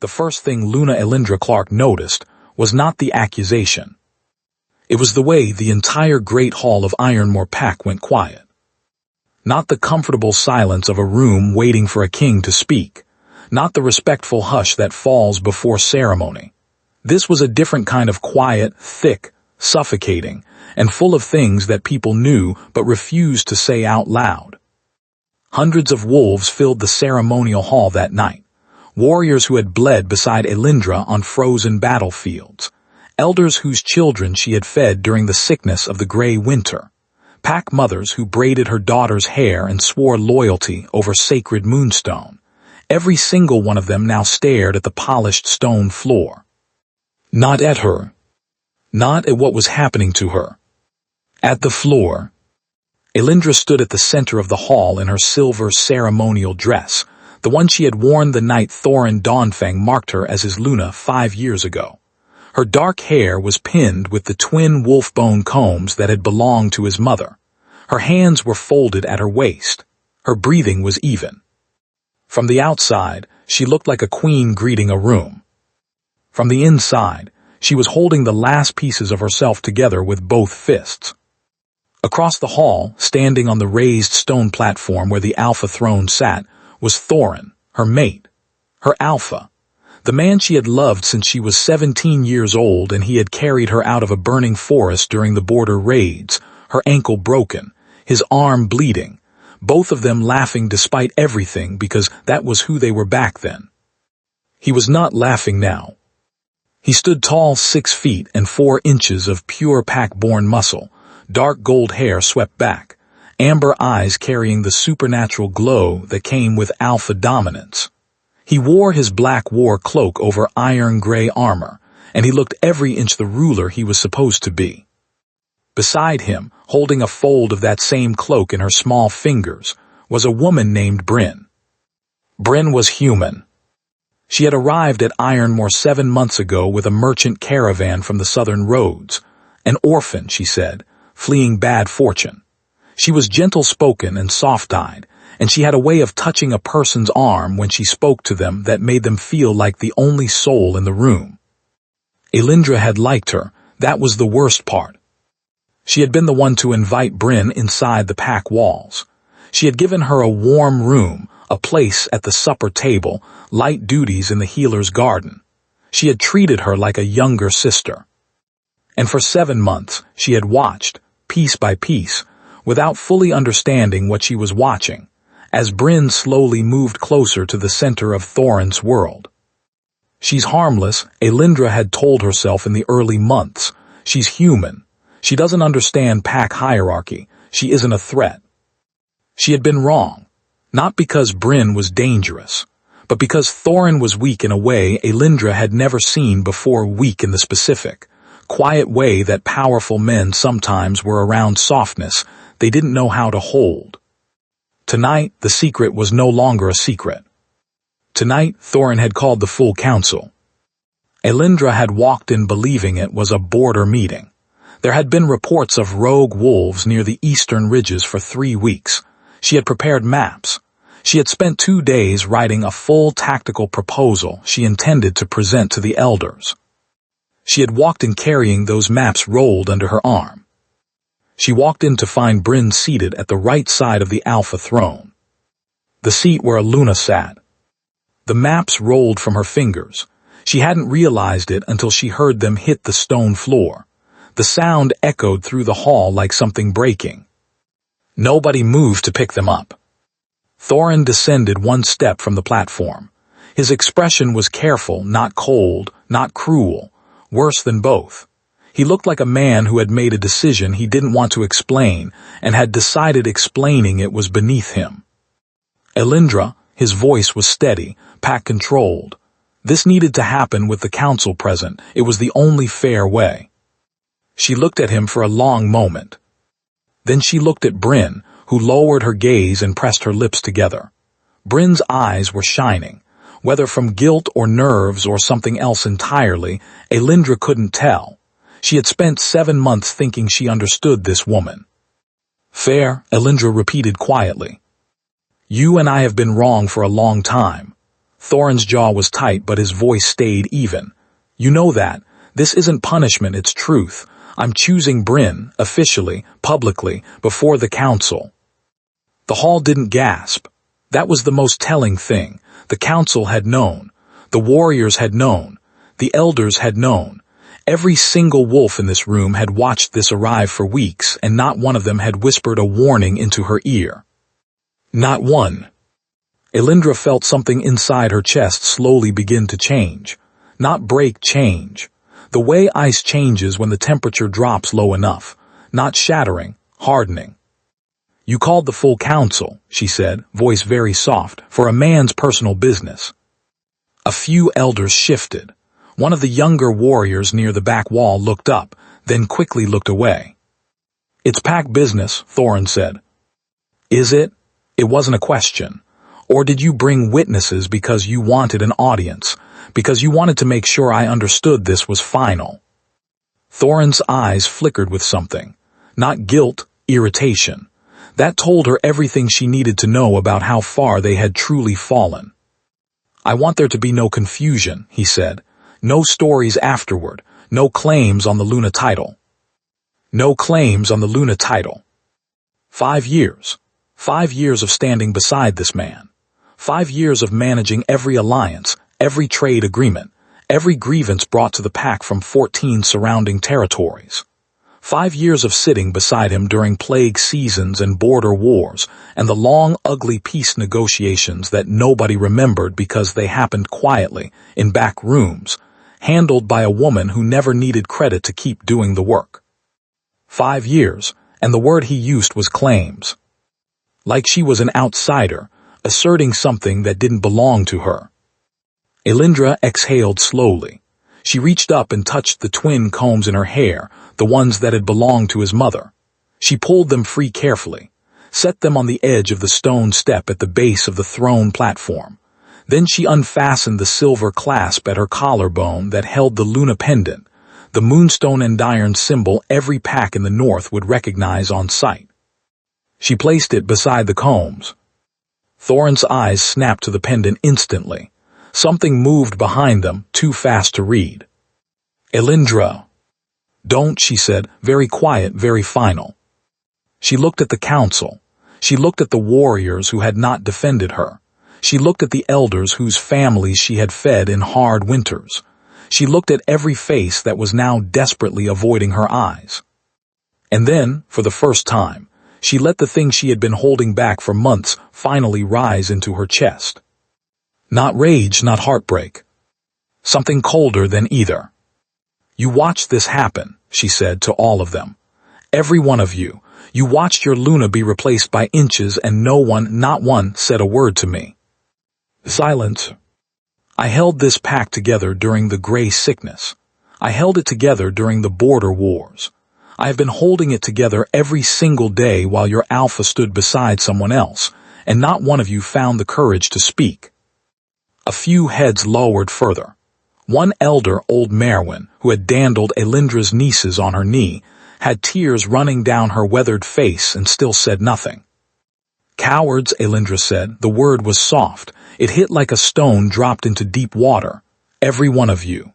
The first thing Luna Elindra Clark noticed was not the accusation. It was the way the entire Great Hall of Ironmore Pack went quiet. Not the comfortable silence of a room waiting for a king to speak. Not the respectful hush that falls before ceremony. This was a different kind of quiet, thick, suffocating, and full of things that people knew but refused to say out loud. Hundreds of wolves filled the ceremonial hall that night. Warriors who had bled beside Elindra on frozen battlefields. Elders whose children she had fed during the sickness of the gray winter. Pack mothers who braided her daughter's hair and swore loyalty over sacred moonstone. Every single one of them now stared at the polished stone floor. Not at her. Not at what was happening to her. At the floor. Elindra stood at the center of the hall in her silver ceremonial dress, the one she had worn the night Thorin Dawnfang marked her as his Luna 5 years ago. Her dark hair was pinned with the twin wolf-bone combs that had belonged to his mother. Her hands were folded at her waist. Her breathing was even. From the outside, she looked like a queen greeting a room. From the inside, she was holding the last pieces of herself together with both fists. Across the hall, standing on the raised stone platform where the Alpha throne sat, was Thorin, her mate, her Alpha, the man she had loved since she was 17 years old and he had carried her out of a burning forest during the border raids, her ankle broken, his arm bleeding, both of them laughing despite everything because that was who they were back then. He was not laughing now. He stood tall 6 feet and 4 inches of pure pack-born muscle, dark gold hair swept back, amber eyes carrying the supernatural glow that came with alpha dominance. He wore his black war cloak over iron-gray armor, and he looked every inch the ruler he was supposed to be. Beside him, holding a fold of that same cloak in her small fingers, was a woman named Bryn. Bryn was human. She had arrived at Ironmore 7 months ago with a merchant caravan from the southern roads, an orphan, she said, fleeing bad fortune. She was gentle-spoken and soft-eyed, and she had a way of touching a person's arm when she spoke to them that made them feel like the only soul in the room. Elindra had liked her. That was the worst part. She had been the one to invite Bryn inside the pack walls. She had given her a warm room, a place at the supper table, light duties in the healer's garden. She had treated her like a younger sister. And for 7 months, she had watched, piece by piece, without fully understanding what she was watching, as Bryn slowly moved closer to the center of Thorin's world. She's harmless, Elindra had told herself in the early months. She's human. She doesn't understand pack hierarchy. She isn't a threat. She had been wrong, not because Bryn was dangerous, but because Thorin was weak in a way Elindra had never seen before, weak in the specific, quiet way that powerful men sometimes were around softness they didn't know how to hold. Tonight, the secret was no longer a secret. Tonight, Thorin had called the full council. Elindra had walked in believing it was a border meeting. There had been reports of rogue wolves near the eastern ridges for 3 weeks. She had prepared maps. She had spent 2 days writing a full tactical proposal she intended to present to the elders. She had walked in carrying those maps rolled under her arm. She walked in to find Bryn seated at the right side of the Alpha throne, the seat where Luna sat. The maps rolled from her fingers. She hadn't realized it until she heard them hit the stone floor. The sound echoed through the hall like something breaking. Nobody moved to pick them up. Thorin descended 1 step from the platform. His expression was careful, not cold, not cruel, worse than both. He looked like a man who had made a decision he didn't want to explain and had decided explaining it was beneath him. Elindra, his voice was steady, pack-controlled. This needed to happen with the council present. It was the only fair way. She looked at him for a long moment. Then she looked at Bryn, who lowered her gaze and pressed her lips together. Bryn's eyes were shining. Whether from guilt or nerves or something else entirely, Elindra couldn't tell. She had spent 7 months thinking she understood this woman. Fair, Elindra repeated quietly. You and I have been wrong for a long time. Thorin's jaw was tight, but his voice stayed even. You know that. This isn't punishment, it's truth. I'm choosing Bryn, officially, publicly, before the council. The hall didn't gasp. That was the most telling thing. The council had known. The warriors had known. The elders had known. Every single wolf in this room had watched this arrive for weeks, and not one of them had whispered a warning into her ear. Not one. Elindra felt something inside her chest slowly begin to change. Not break, change. The way ice changes when the temperature drops low enough. Not shattering, hardening. You called the full council, she said, voice very soft, for a man's personal business. A few elders shifted. One of the younger warriors near the back wall looked up, then quickly looked away. It's pack business, Thorin said. Is it? It wasn't a question. Or did you bring witnesses because you wanted an audience, because you wanted to make sure I understood this was final? Thorin's eyes flickered with something. Not guilt, irritation. That told her everything she needed to know about how far they had truly fallen. I want there to be no confusion, he said. No stories afterward. No claims on the Luna title. No claims on the Luna title. 5 years. 5 years of standing beside this man. 5 years of managing every alliance, every trade agreement, every grievance brought to the pack from 14 surrounding territories. 5 years of sitting beside him during plague seasons and border wars, and the long, ugly peace negotiations that nobody remembered because they happened quietly, in back rooms, handled by a woman who never needed credit to keep doing the work. 5 years, and the word he used was claims. Like she was an outsider, asserting something that didn't belong to her. Elindra exhaled slowly. She reached up and touched the twin combs in her hair, the ones that had belonged to his mother. She pulled them free carefully, set them on the edge of the stone step at the base of the throne platform. Then she unfastened the silver clasp at her collarbone that held the Luna pendant, the moonstone endiron symbol every pack in the north would recognize on sight. She placed it beside the combs. Thorin's eyes snapped to the pendant instantly. Something moved behind them, too fast to read. Elindra. Don't, she said, very quiet, very final. She looked at the council. She looked at the warriors who had not defended her. She looked at the elders whose families she had fed in hard winters. She looked at every face that was now desperately avoiding her eyes. And then, for the first time, she let the thing she had been holding back for months finally rise into her chest. Not rage, not heartbreak. Something colder than either. You watched this happen, she said to all of them. Every one of you. You watched your Luna be replaced by inches and no one, not one, said a word to me. Silence. I held this pack together during the gray sickness. I held it together during the border wars. I have been holding it together every single day while your alpha stood beside someone else, and not one of you found the courage to speak. A few heads lowered further. One elder, old Merwin, who had dandled Elindra's nieces on her knee, had tears running down her weathered face and still said nothing. Cowards, Elindra said. The word was soft. It hit like a stone dropped into deep water. Every one of you.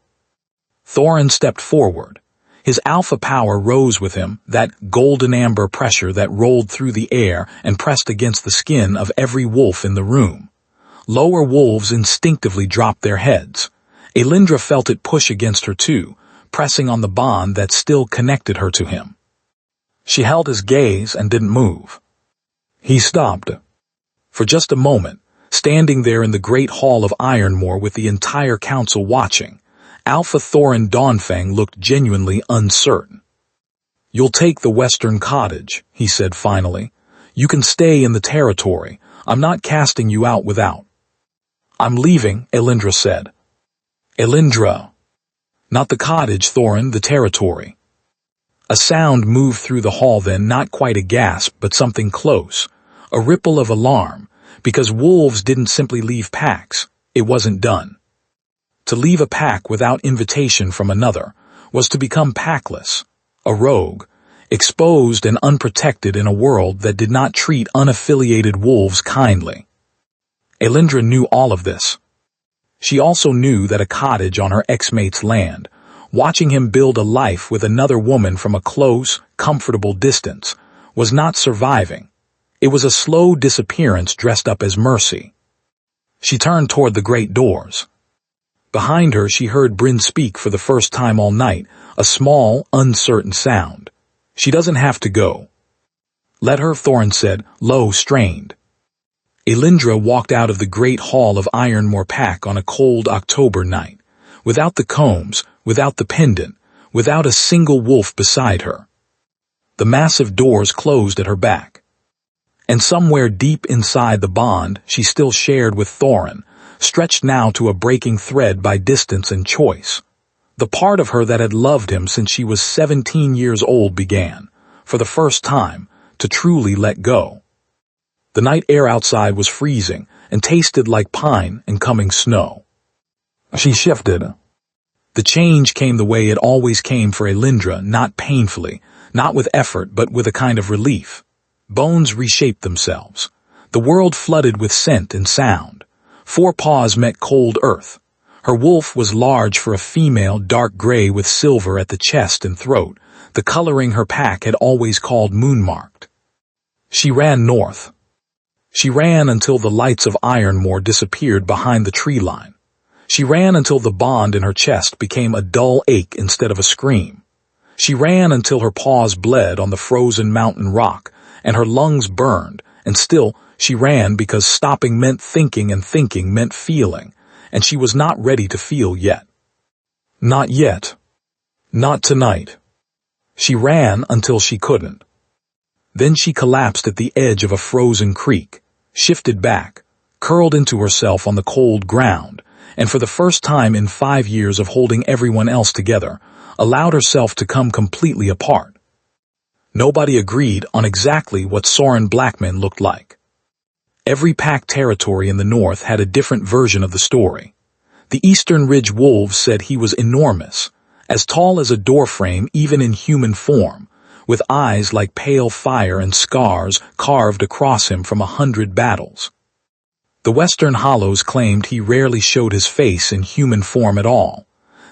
Thorin stepped forward. His alpha power rose with him, that golden amber pressure that rolled through the air and pressed against the skin of every wolf in the room. Lower wolves instinctively dropped their heads. Elindra felt it push against her too, pressing on the bond that still connected her to him. She held his gaze and didn't move. He stopped. For just a moment, standing there in the great hall of Ironmoor with the entire council watching, Alpha Thorin Dawnfang looked genuinely uncertain. You'll take the western cottage, he said finally. You can stay in the territory. I'm not casting you out without. I'm leaving, Elindra said. Elindra. Not the cottage, Thorin, the territory. A sound moved through the hall then, not quite a gasp, but something close. A ripple of alarm, because wolves didn't simply leave packs. It wasn't done. To leave a pack without invitation from another was to become packless, a rogue, exposed and unprotected in a world that did not treat unaffiliated wolves kindly. Elindra knew all of this. She also knew that a cottage on her ex-mate's land, watching him build a life with another woman from a close, comfortable distance, was not surviving. It was a slow disappearance dressed up as mercy. She turned toward the great doors. Behind her she heard Bryn speak for the first time all night, a small, uncertain sound. "She doesn't have to go." "Let her," Thorin said, low, strained. Elindra walked out of the great hall of Ironmore Pack on a cold October night, without the combs, without the pendant, without a single wolf beside her. The massive doors closed at her back. And somewhere deep inside the bond she still shared with Thorin, stretched now to a breaking thread by distance and choice, the part of her that had loved him since she was 17 years old began, for the first time, to truly let go. The night air outside was freezing and tasted like pine and coming snow. She shifted. The change came the way it always came for Elindra, not painfully, not with effort, but with a kind of relief. Bones reshaped themselves. The world flooded with scent and sound. 4 paws met cold earth. Her wolf was large for a female, dark gray with silver at the chest and throat, the coloring her pack had always called moon-marked. She ran north. She ran until the lights of Ironmore disappeared behind the tree line. She ran until the bond in her chest became a dull ache instead of a scream. She ran until her paws bled on the frozen mountain rock, and her lungs burned, and still she ran because stopping meant thinking and thinking meant feeling, and she was not ready to feel yet. Not yet. Not tonight. She ran until she couldn't. Then she collapsed at the edge of a frozen creek, shifted back, curled into herself on the cold ground, and for the first time in 5 years of holding everyone else together, allowed herself to come completely apart. Nobody agreed on exactly what Sorin Blackman looked like. Every pack territory in the north had a different version of the story. The Eastern Ridge Wolves said he was enormous, as tall as a doorframe even in human form, with eyes like pale fire and scars carved across him from 100 battles. The Western Hollows claimed he rarely showed his face in human form at all,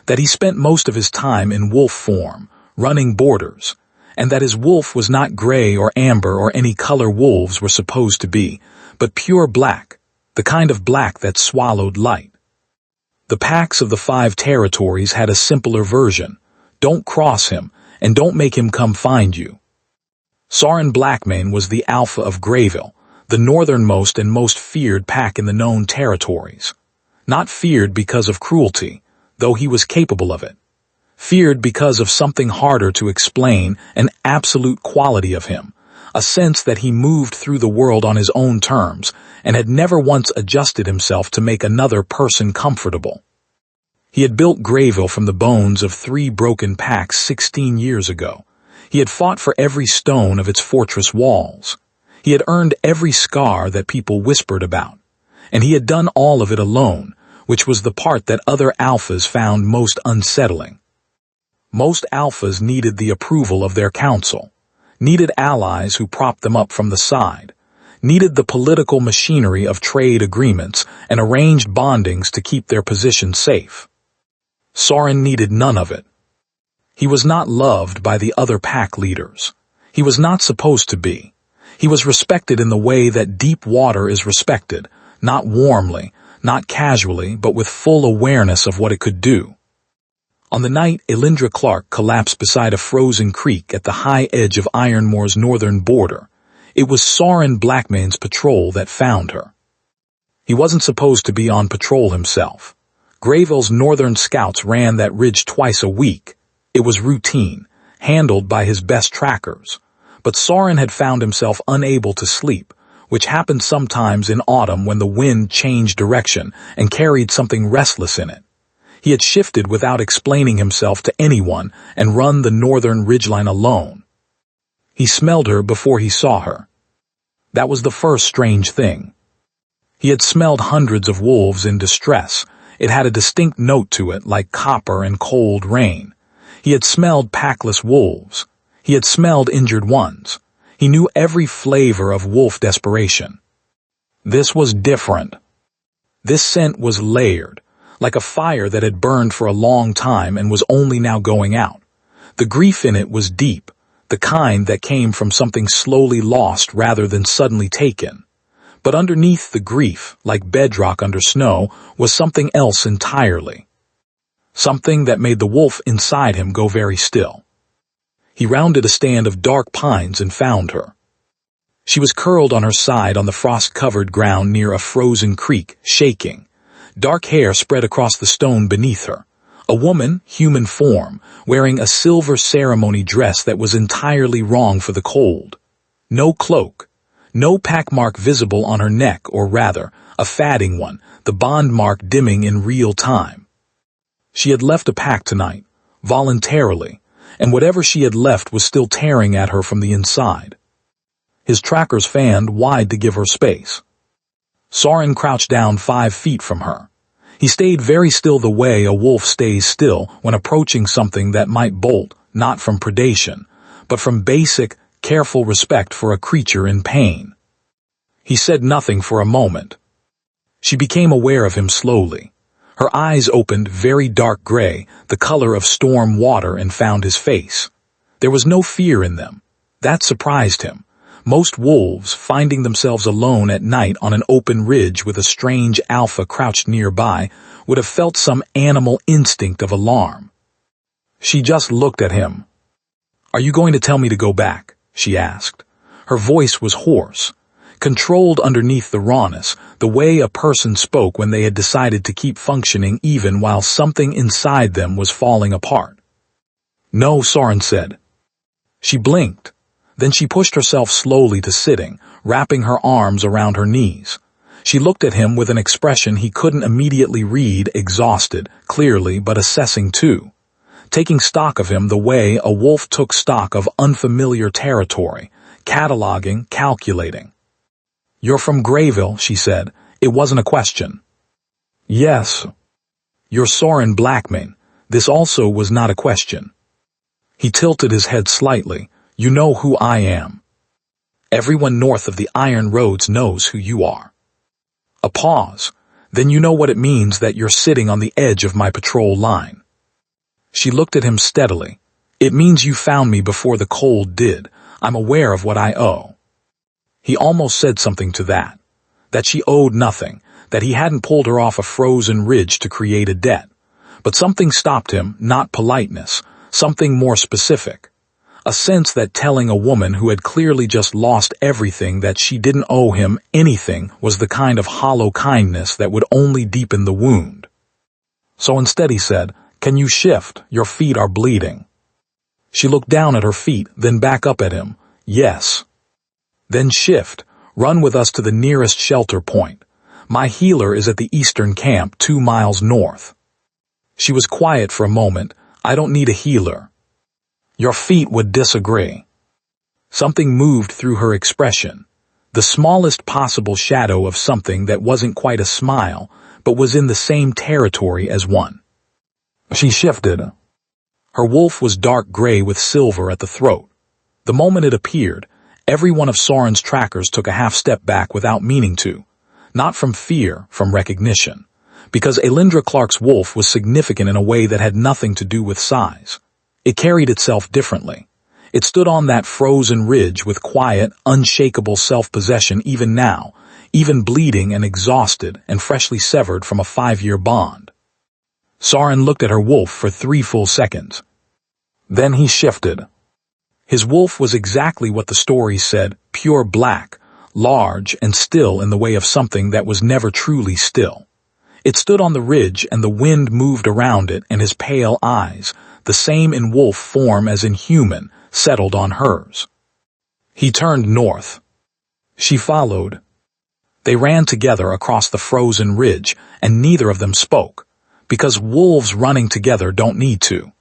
that he spent most of his time in wolf form, running borders, and that his wolf was not gray or amber or any color wolves were supposed to be, but pure black, the kind of black that swallowed light. The packs of the 5 territories had a simpler version: don't cross him, and don't make him come find you. Sorin Blackmane was the alpha of Greyville, the northernmost and most feared pack in the known territories. Not feared because of cruelty, though he was capable of it. Feared because of something harder to explain, an absolute quality of him, a sense that he moved through the world on his own terms and had never once adjusted himself to make another person comfortable. He had built Greyville from the bones of 3 broken packs 16 years ago. He had fought for every stone of its fortress walls. He had earned every scar that people whispered about. And he had done all of it alone, which was the part that other alphas found most unsettling. Most alphas needed the approval of their council, needed allies who propped them up from the side, needed the political machinery of trade agreements and arranged bondings to keep their position safe. Sorin needed none of it. He was not loved by the other pack leaders. He was not supposed to be. He was respected in the way that deep water is respected, not warmly, not casually, but with full awareness of what it could do. On the night Elindra Clark collapsed beside a frozen creek at the high edge of Ironmore's northern border, it was Sorin Blackmane's patrol that found her. He wasn't supposed to be on patrol himself. Greyville's northern scouts ran that ridge twice a week. It was routine, handled by his best trackers. But Sorin had found himself unable to sleep, which happened sometimes in autumn when the wind changed direction and carried something restless in it. He had shifted without explaining himself to anyone and run the northern ridgeline alone. He smelled her before he saw her. That was the first strange thing. He had smelled hundreds of wolves in distress. It had a distinct note to it, like copper and cold rain. He had smelled packless wolves. He had smelled injured ones. He knew every flavor of wolf desperation. This was different. This scent was layered, like a fire that had burned for a long time and was only now going out. The grief in it was deep, the kind that came from something slowly lost rather than suddenly taken. But underneath the grief, like bedrock under snow, was something else entirely. Something that made the wolf inside him go very still. He rounded a stand of dark pines and found her. She was curled on her side on the frost-covered ground near a frozen creek, shaking. Dark hair spread across the stone beneath her. A woman, human form, wearing a silver ceremony dress that was entirely wrong for the cold. No cloak. No pack mark visible on her neck, or rather, a fading one, the bond mark dimming in real time. She had left a pack tonight, voluntarily, and whatever she had left was still tearing at her from the inside. His trackers fanned wide to give her space. Soren crouched down 5 feet from her. He stayed very still the way a wolf stays still when approaching something that might bolt, not from predation, but from basic, careful respect for a creature in pain. He said nothing for a moment. She became aware of him slowly. Her eyes opened very dark gray, the color of storm water, and found his face. There was no fear in them. That surprised him. Most wolves, finding themselves alone at night on an open ridge with a strange alpha crouched nearby, would have felt some animal instinct of alarm. She just looked at him. "Are you going to tell me to go back?" she asked. Her voice was hoarse, controlled underneath the rawness, the way a person spoke when they had decided to keep functioning even while something inside them was falling apart. "No," Soren said. She blinked. Then she pushed herself slowly to sitting, wrapping her arms around her knees. She looked at him with an expression he couldn't immediately read, exhausted, clearly, but assessing too. Taking stock of him the way a wolf took stock of unfamiliar territory, cataloging, calculating. "You're from Greyville," she said. It wasn't a question. "Yes." "You're Soren Blackmane." This also was not a question. He tilted his head slightly. "You know who I am. Everyone north of the iron roads knows who you are." A pause. "Then you know what it means that you're sitting on the edge of my patrol line." She looked at him steadily. "It means you found me before the cold did. I'm aware of what I owe." He almost said something to that. That she owed nothing, that he hadn't pulled her off a frozen ridge to create a debt. But something stopped him, not politeness, something more specific. A sense that telling a woman who had clearly just lost everything that she didn't owe him anything was the kind of hollow kindness that would only deepen the wound. So instead he said, "Can you shift? Your feet are bleeding." She looked down at her feet, then back up at him. "Yes." "Then shift. Run with us to the nearest shelter point. My healer is at the eastern camp 2 miles north." She was quiet for a moment. "I don't need a healer." "Your feet would disagree." Something moved through her expression. The smallest possible shadow of something that wasn't quite a smile, but was in the same territory as one. She shifted. Her wolf was dark gray with silver at the throat. The moment it appeared, every one of Soren's trackers took a half step back without meaning to. Not from fear, from recognition. Because Elindra Clark's wolf was significant in a way that had nothing to do with size. It carried itself differently. It stood on that frozen ridge with quiet, unshakable self-possession even now, even bleeding and exhausted and freshly severed from a 5-year bond. Soren looked at her wolf for 3 full seconds. Then he shifted. His wolf was exactly what the stories said, pure black, large and still in the way of something that was never truly still. It stood on the ridge and the wind moved around it, and his pale eyes, the same in wolf form as in human, settled on hers. He turned north. She followed. They ran together across the frozen ridge, and neither of them spoke, because wolves running together don't need to.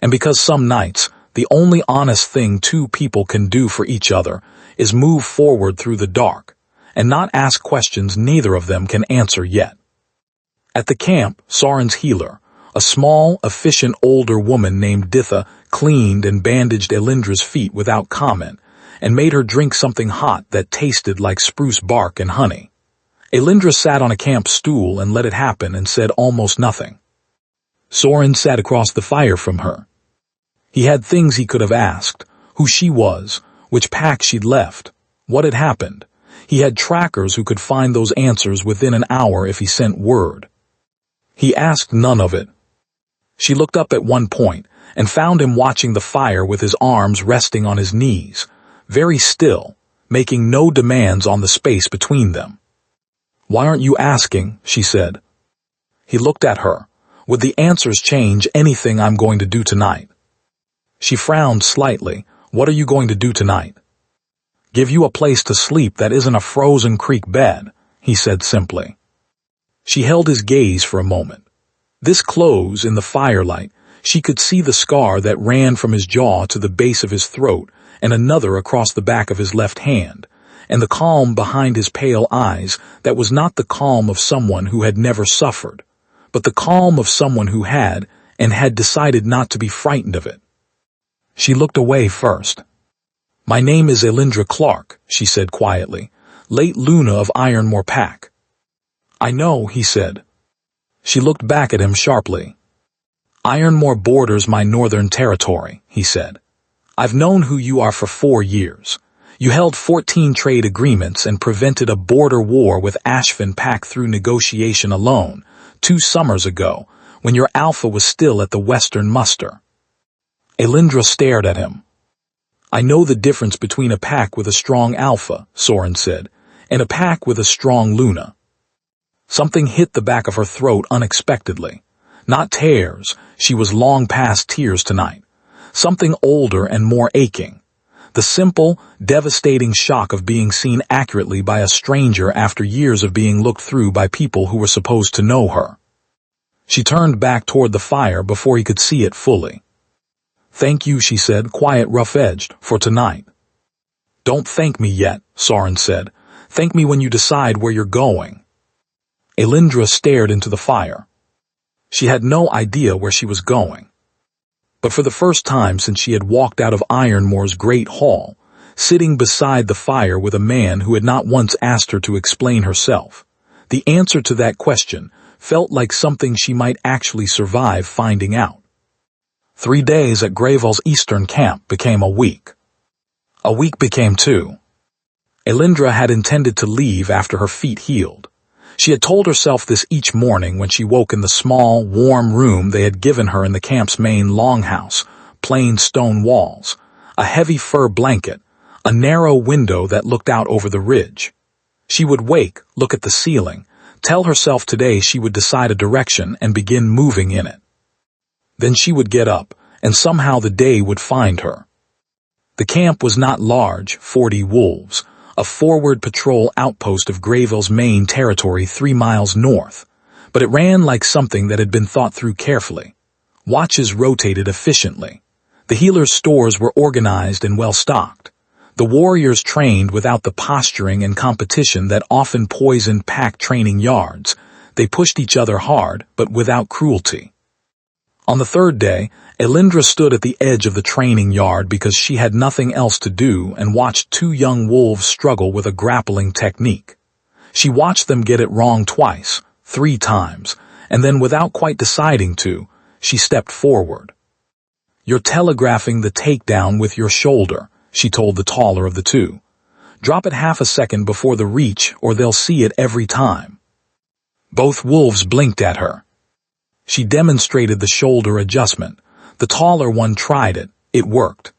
And because some nights, the only honest thing 2 people can do for each other is move forward through the dark, and not ask questions neither of them can answer yet. At the camp, Soren's healer, a small, efficient older woman named Ditha, cleaned and bandaged Elindra's feet without comment, and made her drink something hot that tasted like spruce bark and honey. Elindra sat on a camp stool and let it happen and said almost nothing. Soren sat across the fire from her. He had things he could have asked: who she was, which pack she'd left, what had happened. He had trackers who could find those answers within an hour if he sent word. He asked none of it. She looked up at one point and found him watching the fire with his arms resting on his knees, very still, making no demands on the space between them. "Why aren't you asking?" she said. He looked at her. "Would the answers change anything I'm going to do tonight?" She frowned slightly. "What are you going to do tonight?" "Give you a place to sleep that isn't a frozen creek bed," he said simply. She held his gaze for a moment. This close in the firelight, she could see the scar that ran from his jaw to the base of his throat and another across the back of his left hand, and the calm behind his pale eyes that was not the calm of someone who had never suffered, but the calm of someone who had, and had decided not to be frightened of it. She looked away first. "My name is Elindra Clark," she said quietly, "late Luna of Ironmore Pack." "I know," he said. She looked back at him sharply. "Ironmore borders my northern territory," he said. "I've known who you are for 4 years. You held 14 trade agreements and prevented a border war with Ashvin Pack through negotiation alone, 2 summers ago, when your alpha was still at the western muster." Elindra stared at him. "I know the difference between a pack with a strong alpha," Soren said, "and a pack with a strong Luna." Something hit the back of her throat unexpectedly. Not tears, she was long past tears tonight. Something older and more aching. The simple, devastating shock of being seen accurately by a stranger after years of being looked through by people who were supposed to know her. She turned back toward the fire before he could see it fully. "Thank you," she said, quiet, rough-edged, "for tonight." "Don't thank me yet," Soren said. "Thank me when you decide where you're going." Elindra stared into the fire. She had no idea where she was going. But for the first time since she had walked out of Ironmore's great hall, sitting beside the fire with a man who had not once asked her to explain herself, the answer to that question felt like something she might actually survive finding out. 3 days at Gravel's eastern camp became a week. A week became 2. Elindra had intended to leave after her feet healed. She had told herself this each morning when she woke in the small, warm room they had given her in the camp's main longhouse, plain stone walls, a heavy fur blanket, a narrow window that looked out over the ridge. She would wake, look at the ceiling, tell herself today she would decide a direction and begin moving in it. Then she would get up, and somehow the day would find her. The camp was not large, 40 wolves, a forward patrol outpost of Grayville's main territory 3 miles north, but it ran like something that had been thought through carefully. Watches rotated efficiently. The healers' stores were organized and well-stocked. The warriors trained without the posturing and competition that often poisoned pack training yards. They pushed each other hard, but without cruelty. On the 3rd day, Elindra stood at the edge of the training yard because she had nothing else to do and watched 2 young wolves struggle with a grappling technique. She watched them get it wrong twice, 3 times, and then without quite deciding to, she stepped forward. "You're telegraphing the takedown with your shoulder," she told the taller of the 2. "Drop it half a second before the reach or they'll see it every time." Both wolves blinked at her. She demonstrated the shoulder adjustment. The taller one tried it. It worked.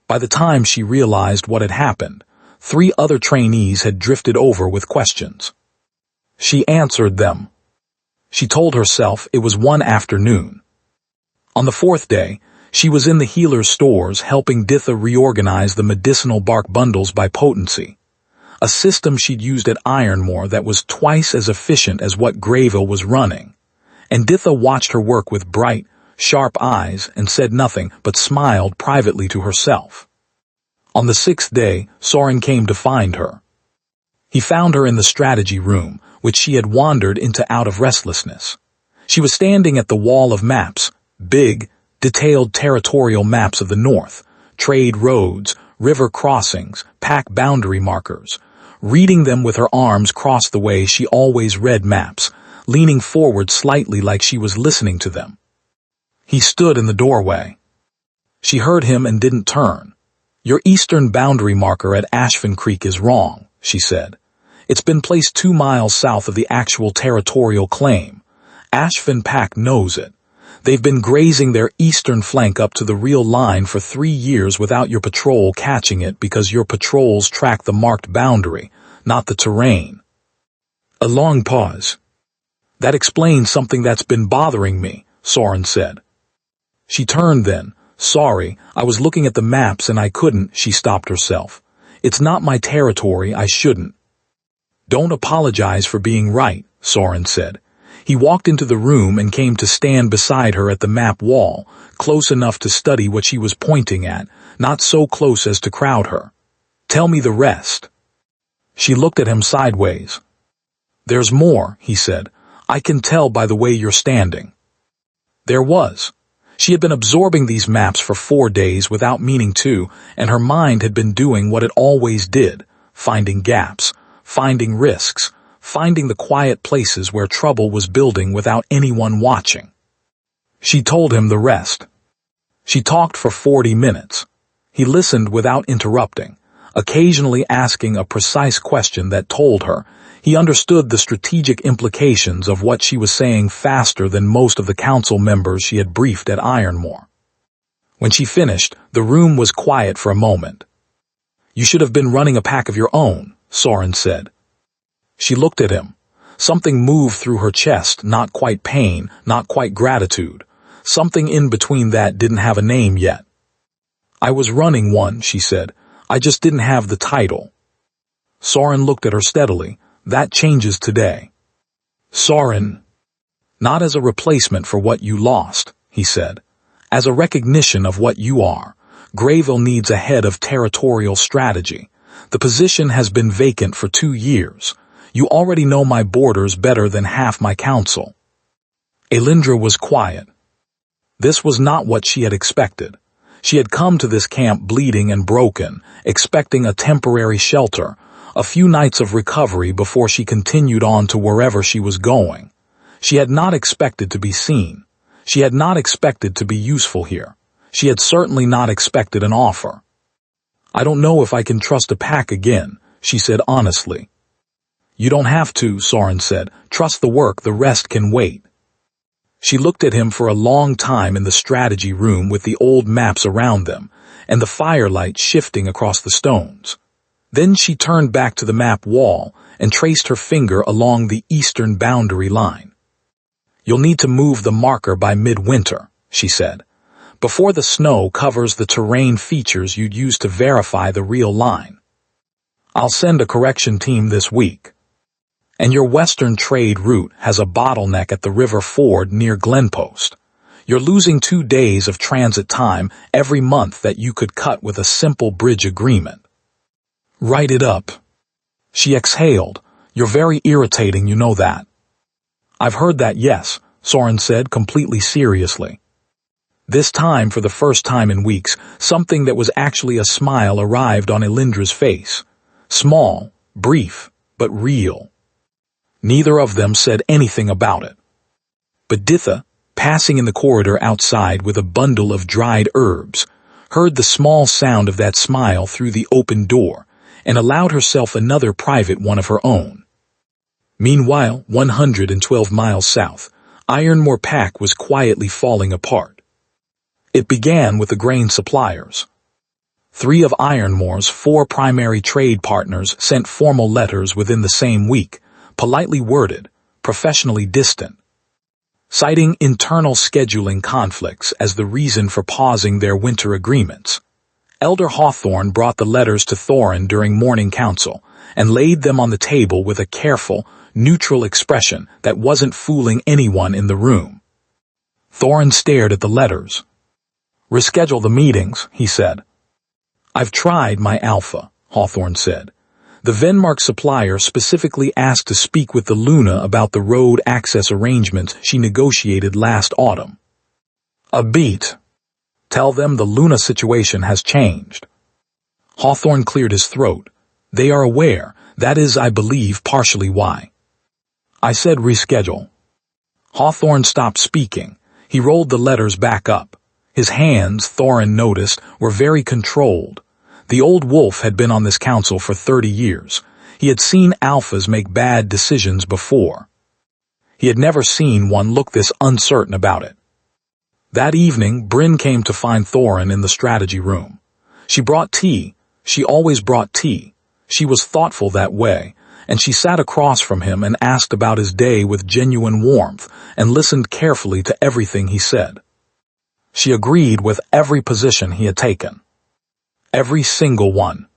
By the time she realized what had happened, 3 other trainees had drifted over with questions. She answered them. She told herself it was one afternoon. On the 4th day, she was in the healer's stores helping Ditha reorganize the medicinal bark bundles by potency, a system she'd used at Ironmore that was twice as efficient as what Grayville was running. And Ditha watched her work with bright, sharp eyes and said nothing but smiled privately to herself. On the 6th day, Soren came to find her. He found her in the strategy room, which she had wandered into out of restlessness. She was standing at the wall of maps, big, detailed territorial maps of the north, trade roads, river crossings, pack boundary markers, reading them with her arms crossed the way she always read maps, leaning forward slightly like she was listening to them. He stood in the doorway. She heard him and didn't turn. "Your eastern boundary marker at Ashfin Creek is wrong," she said. "It's been placed 2 miles south of the actual territorial claim. Ashfin Pack knows it. They've been grazing their eastern flank up to the real line for 3 years without your patrol catching it because your patrols track the marked boundary, not the terrain." A long pause. "That explains something that's been bothering me," Soren said. She turned then. "Sorry, I was looking at the maps and I couldn't," she stopped herself. "It's not my territory, I shouldn't." "Don't apologize for being right," Soren said. He walked into the room and came to stand beside her at the map wall, close enough to study what she was pointing at, not so close as to crowd her. "Tell me the rest." She looked at him sideways. "There's more," he said. "I can tell by the way you're standing." There was. She had been absorbing these maps for 4 days without meaning to, and her mind had been doing what it always did, finding gaps, finding risks, finding the quiet places where trouble was building without anyone watching. She told him the rest. She talked for 40 minutes. He listened without interrupting, occasionally asking a precise question that told her he understood the strategic implications of what she was saying faster than most of the council members she had briefed at Ironmore. When she finished, the room was quiet for a moment. "You should have been running a pack of your own," Soren said. She looked at him. Something moved through her chest, not quite pain, not quite gratitude. Something in between that didn't have a name yet. "I was running one," she said. "I just didn't have the title." Soren looked at her steadily. "That changes today." "Soren, not as a replacement for what you lost," he said. "As a recognition of what you are. Grayville needs a head of territorial strategy. The position has been vacant for 2 years. You already know my borders better than half my council." Elindra was quiet. This was not what she had expected. She had come to this camp bleeding and broken, expecting a temporary shelter, a few nights of recovery before she continued on to wherever she was going. She had not expected to be seen. She had not expected to be useful here. She had certainly not expected an offer. "I don't know if I can trust a pack again," she said honestly. "You don't have to," Soren said. "Trust the work, the rest can wait." She looked at him for a long time in the strategy room with the old maps around them, and the firelight shifting across the stones. Then she turned back to the map wall and traced her finger along the eastern boundary line. "You'll need to move the marker by midwinter," she said, "before the snow covers the terrain features you'd use to verify the real line. I'll send a correction team this week. And your western trade route has a bottleneck at the river ford near Glenpost. You're losing 2 days of transit time every month that you could cut with a simple bridge agreement. Write it up." She exhaled. "You're very irritating, you know that." "I've heard that, yes," Soren said completely seriously. This time, for the first time in weeks, something that was actually a smile arrived on Elindra's face. Small, brief, but real. Neither of them said anything about it. But Ditha, passing in the corridor outside with a bundle of dried herbs, heard the small sound of that smile through the open door and allowed herself another private one of her own. Meanwhile, 112 miles south, Ironmore Pack was quietly falling apart. It began with the grain suppliers. 3 of Ironmore's 4 primary trade partners sent formal letters within the same week, politely worded, professionally distant, citing internal scheduling conflicts as the reason for pausing their winter agreements. Elder Hawthorne brought the letters to Thorin during morning council and laid them on the table with a careful, neutral expression that wasn't fooling anyone in the room. Thorin stared at the letters. "Reschedule the meetings," he said. "I've tried, my alpha," Hawthorne said. "The Venmark supplier specifically asked to speak with the Luna about the road access arrangements she negotiated last autumn." "A beat. Tell them the Luna situation has changed." Hawthorne cleared his throat. "They are aware. That is, I believe, partially why. I said reschedule. Hawthorne stopped speaking. He rolled the letters back up. His hands, Thorin noticed, were very controlled. The old wolf had been on this council for 30 years. He had seen alphas make bad decisions before. He had never seen one look this uncertain about it. That evening, Bryn came to find Thorin in the strategy room. She brought tea. She always brought tea. She was thoughtful that way, and she sat across from him and asked about his day with genuine warmth and listened carefully to everything he said. She agreed with every position he had taken. Every single one.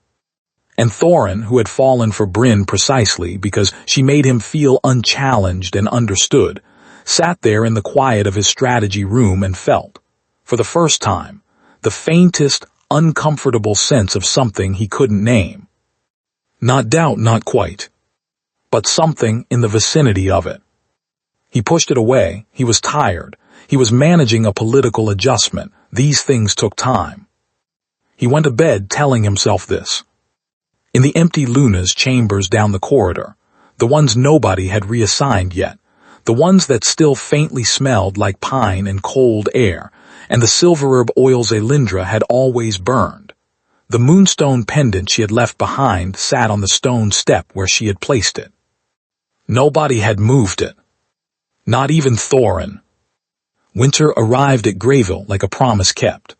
And Thorin, who had fallen for Bryn precisely because she made him feel unchallenged and understood, sat there in the quiet of his strategy room and felt, for the first time, the faintest, uncomfortable sense of something he couldn't name. Not doubt, not quite, but something in the vicinity of it. He pushed it away. He was tired. He was managing a political adjustment. These things took time. He went to bed telling himself this. In the empty Luna's chambers down the corridor, the ones nobody had reassigned yet, the ones that still faintly smelled like pine and cold air, and the silver herb oils Elindra had always burned. The moonstone pendant she had left behind sat on the stone step where she had placed it. Nobody had moved it. Not even Thorin. Winter arrived at Greyville like a promise kept.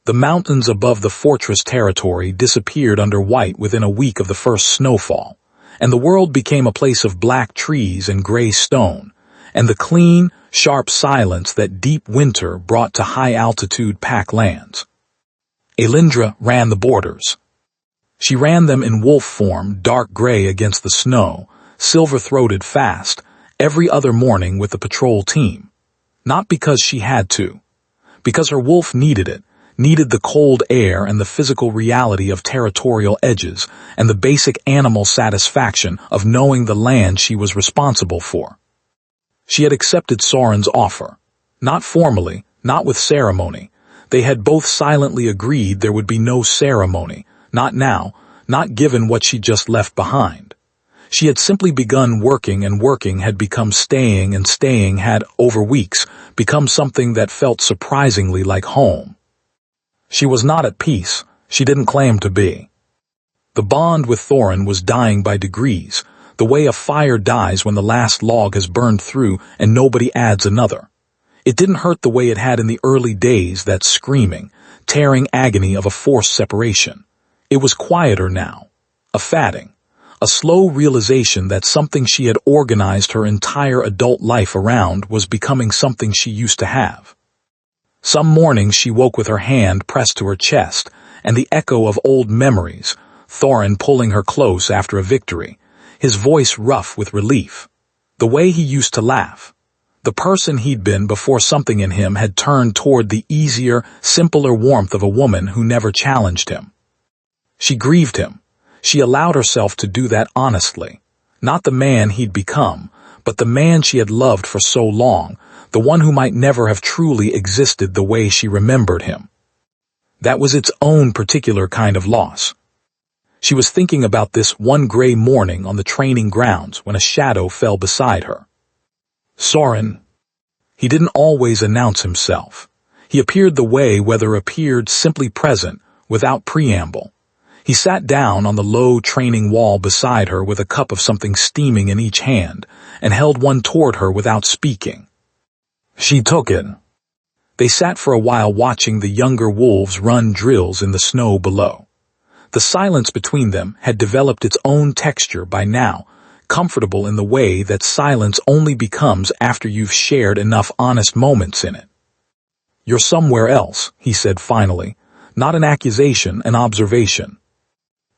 The mountains above the fortress territory disappeared under white within a week of the first snowfall, and the world became a place of black trees and gray stone, and the clean, sharp silence that deep winter brought to high-altitude pack lands. Elindra ran the borders. She ran them in wolf form, dark gray against the snow, silver-throated fast, every other morning with the patrol team. Not because she had to. Because her wolf needed it, needed the cold air and the physical reality of territorial edges and the basic animal satisfaction of knowing the land she was responsible for. She had accepted Sorin's offer. Not formally, not with ceremony. They had both silently agreed there would be no ceremony, not now, not given what she just left behind. She had simply begun working, and working had become staying, and staying had, over weeks, become something that felt surprisingly like home. She was not at peace. She didn't claim to be. The bond with Thorin was dying by degrees, the way a fire dies when the last log has burned through and nobody adds another. It didn't hurt the way it had in the early days, that screaming, tearing agony of a forced separation. It was quieter now, a fatting, a slow realization that something she had organized her entire adult life around was becoming something she used to have. Some mornings she woke with her hand pressed to her chest, and the echo of old memories, Thorin pulling her close after a victory, his voice rough with relief, the way he used to laugh, the person he'd been before something in him had turned toward the easier, simpler warmth of a woman who never challenged him. She grieved him. She allowed herself to do that honestly, not the man he'd become, but the man she had loved for so long, the one who might never have truly existed the way she remembered him. That was its own particular kind of loss. She was thinking about this one gray morning on the training grounds when a shadow fell beside her. Sorin. He didn't always announce himself. He appeared the way weather appeared, simply present, without preamble. He sat down on the low training wall beside her with a cup of something steaming in each hand, and held one toward her without speaking. She took it. They sat for a while watching the younger wolves run drills in the snow below. The silence between them had developed its own texture by now, comfortable in the way that silence only becomes after you've shared enough honest moments in it. "You're somewhere else," he said finally, not an accusation, an observation.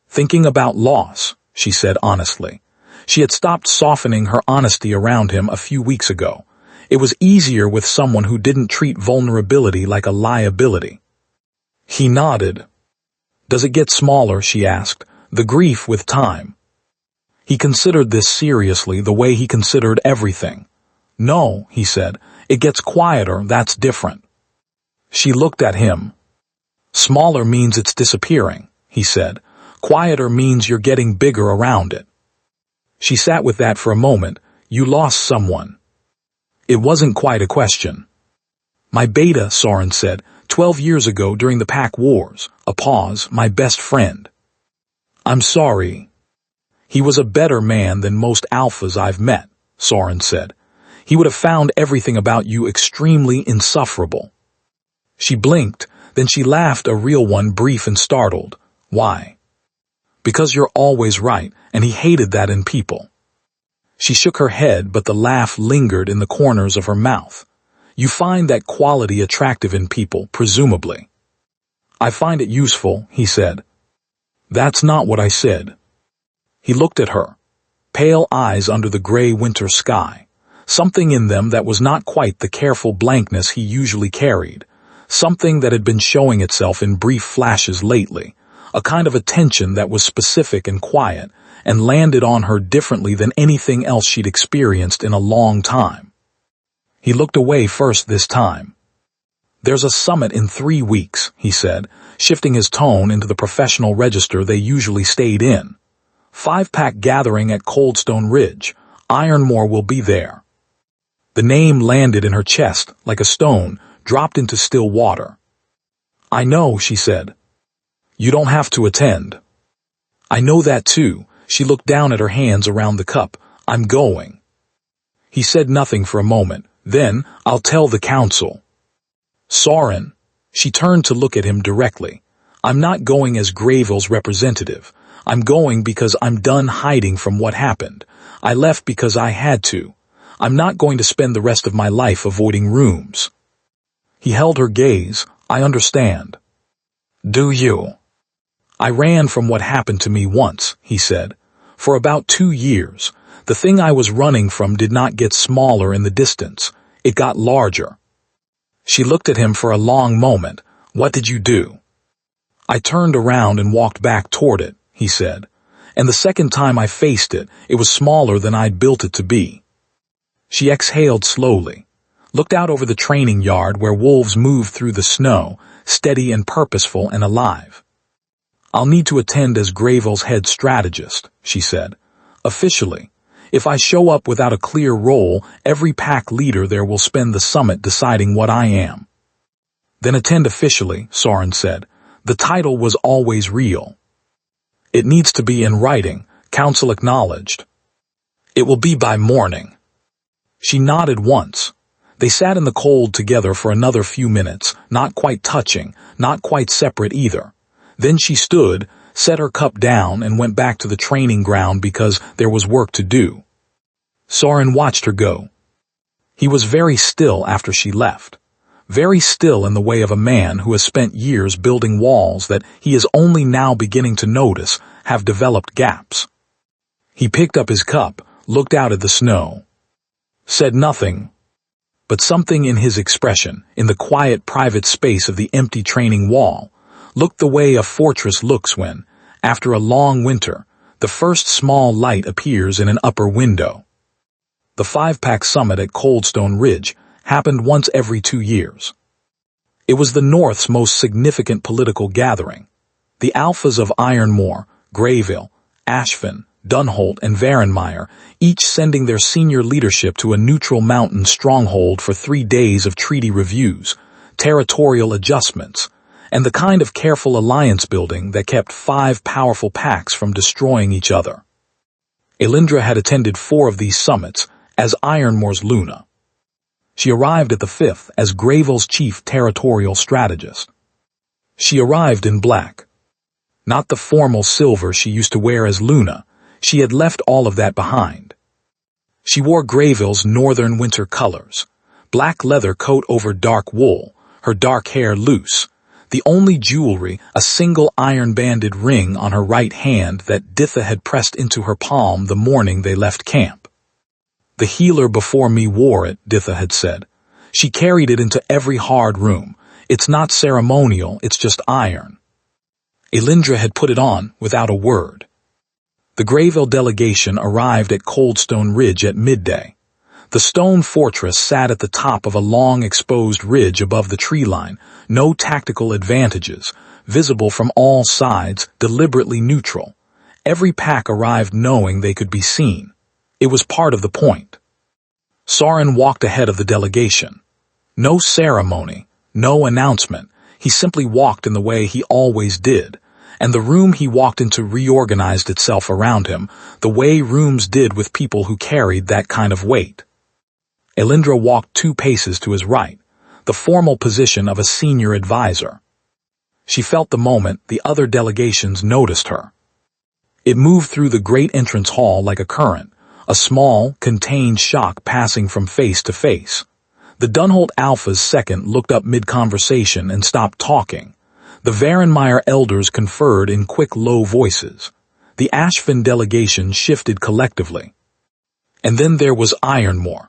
"Thinking about loss," she said honestly. She had stopped softening her honesty around him a few weeks ago. It was easier with someone who didn't treat vulnerability like a liability. He nodded. "Does it get smaller?" she asked. "The grief with time?" He considered this seriously, the way he considered everything. "No," he said. "It gets quieter, that's different." She looked at him. "Smaller means it's disappearing," he said. Quieter means you're getting bigger around it. She sat with that for a moment. You lost someone. It wasn't quite a question. My beta, Soren said, 12 years ago during the Pack Wars. A pause, my best friend. I'm sorry. He was a better man than most alphas I've met, Soren said. He would have found everything about you extremely insufferable. She blinked, then she laughed, a real one, brief and startled. Why? Because you're always right, and he hated that in people. She shook her head, but the laugh lingered in the corners of her mouth. You find that quality attractive in people, presumably. I find it useful, he said. That's not what I said. He looked at her. Pale eyes under the gray winter sky. Something in them that was not quite the careful blankness he usually carried. Something that had been showing itself in brief flashes lately. A kind of attention that was specific and quiet, and landed on her differently than anything else she'd experienced in a long time. He looked away first this time. There's a summit in 3 weeks, he said, shifting his tone into the professional register they usually stayed in. 5-pack gathering at Coldstone Ridge. Ironmore will be there. The name landed in her chest like a stone, dropped into still water. I know, she said. You don't have to attend. I know that too. She looked down at her hands around the cup. I'm going. He said nothing for a moment. Then, I'll tell the council. Soren. She turned to look at him directly. I'm not going as Greyville's representative. I'm going because I'm done hiding from what happened. I left because I had to. I'm not going to spend the rest of my life avoiding rooms. He held her gaze. I understand. Do you? I ran from what happened to me once, he said. For about 2 years. The thing I was running from did not get smaller in the distance. It got larger. She looked at him for a long moment. What did you do? I turned around and walked back toward it, he said. And the second time I faced it, it was smaller than I'd built it to be. She exhaled slowly, looked out over the training yard where wolves moved through the snow, steady and purposeful and alive. I'll need to attend as Greyville's head strategist, she said. Officially. If I show up without a clear role, every pack leader there will spend the summit deciding what I am. Then attend officially, Soren said. The title was always real. It needs to be in writing, council acknowledged. It will be by morning. She nodded once. They sat in the cold together for another few minutes, not quite touching, not quite separate either. Then she stood, set her cup down, and went back to the training ground because there was work to do. Soren watched her go. He was very still after she left. Very still in the way of a man who has spent years building walls that he is only now beginning to notice have developed gaps. He picked up his cup, looked out at the snow. Said nothing. But something in his expression, in the quiet private space of the empty training wall, looked the way a fortress looks when, after a long winter, the first small light appears in an upper window. The 5-pack summit at Coldstone Ridge happened once every 2 years. It was the North's most significant political gathering. The alphas of Ironmore, Greyville, Ashfin, Dunholt, and Varenmeyer, each sending their senior leadership to a neutral mountain stronghold for 3 days of treaty reviews, territorial adjustments, and the kind of careful alliance building that kept 5 powerful packs from destroying each other. Elindra had attended 4 of these summits as Ironmore's Luna. She arrived at the 5th as Greyville's chief territorial strategist. She arrived in black. Not the formal silver she used to wear as Luna. She had left all of that behind. She wore Greyville's northern winter colors, black leather coat over dark wool, her dark hair loose, the only jewelry, a single iron-banded ring on her right hand that Ditha had pressed into her palm the morning they left camp. The healer before me wore it, Ditha had said. She carried it into every hard room. It's not ceremonial, it's just iron. Elindra had put it on without a word. The Greyville delegation arrived at Coldstone Ridge at midday. The stone fortress sat at the top of a long exposed ridge above the tree line, no tactical advantages, visible from all sides, deliberately neutral. Every pack arrived knowing they could be seen. It was part of the point. Sauron walked ahead of the delegation. No ceremony, no announcement. He simply walked in the way he always did, and the room he walked into reorganized itself around him, the way rooms did with people who carried that kind of weight. Elindra walked 2 paces to his right, the formal position of a senior advisor. She felt the moment the other delegations noticed her. It moved through the great entrance hall like a current, a small, contained shock passing from face to face. The Dunholt Alpha's second looked up mid-conversation and stopped talking. The Varenmeyer elders conferred in quick, low voices. The Ashfin delegation shifted collectively. And then there was Ironmore.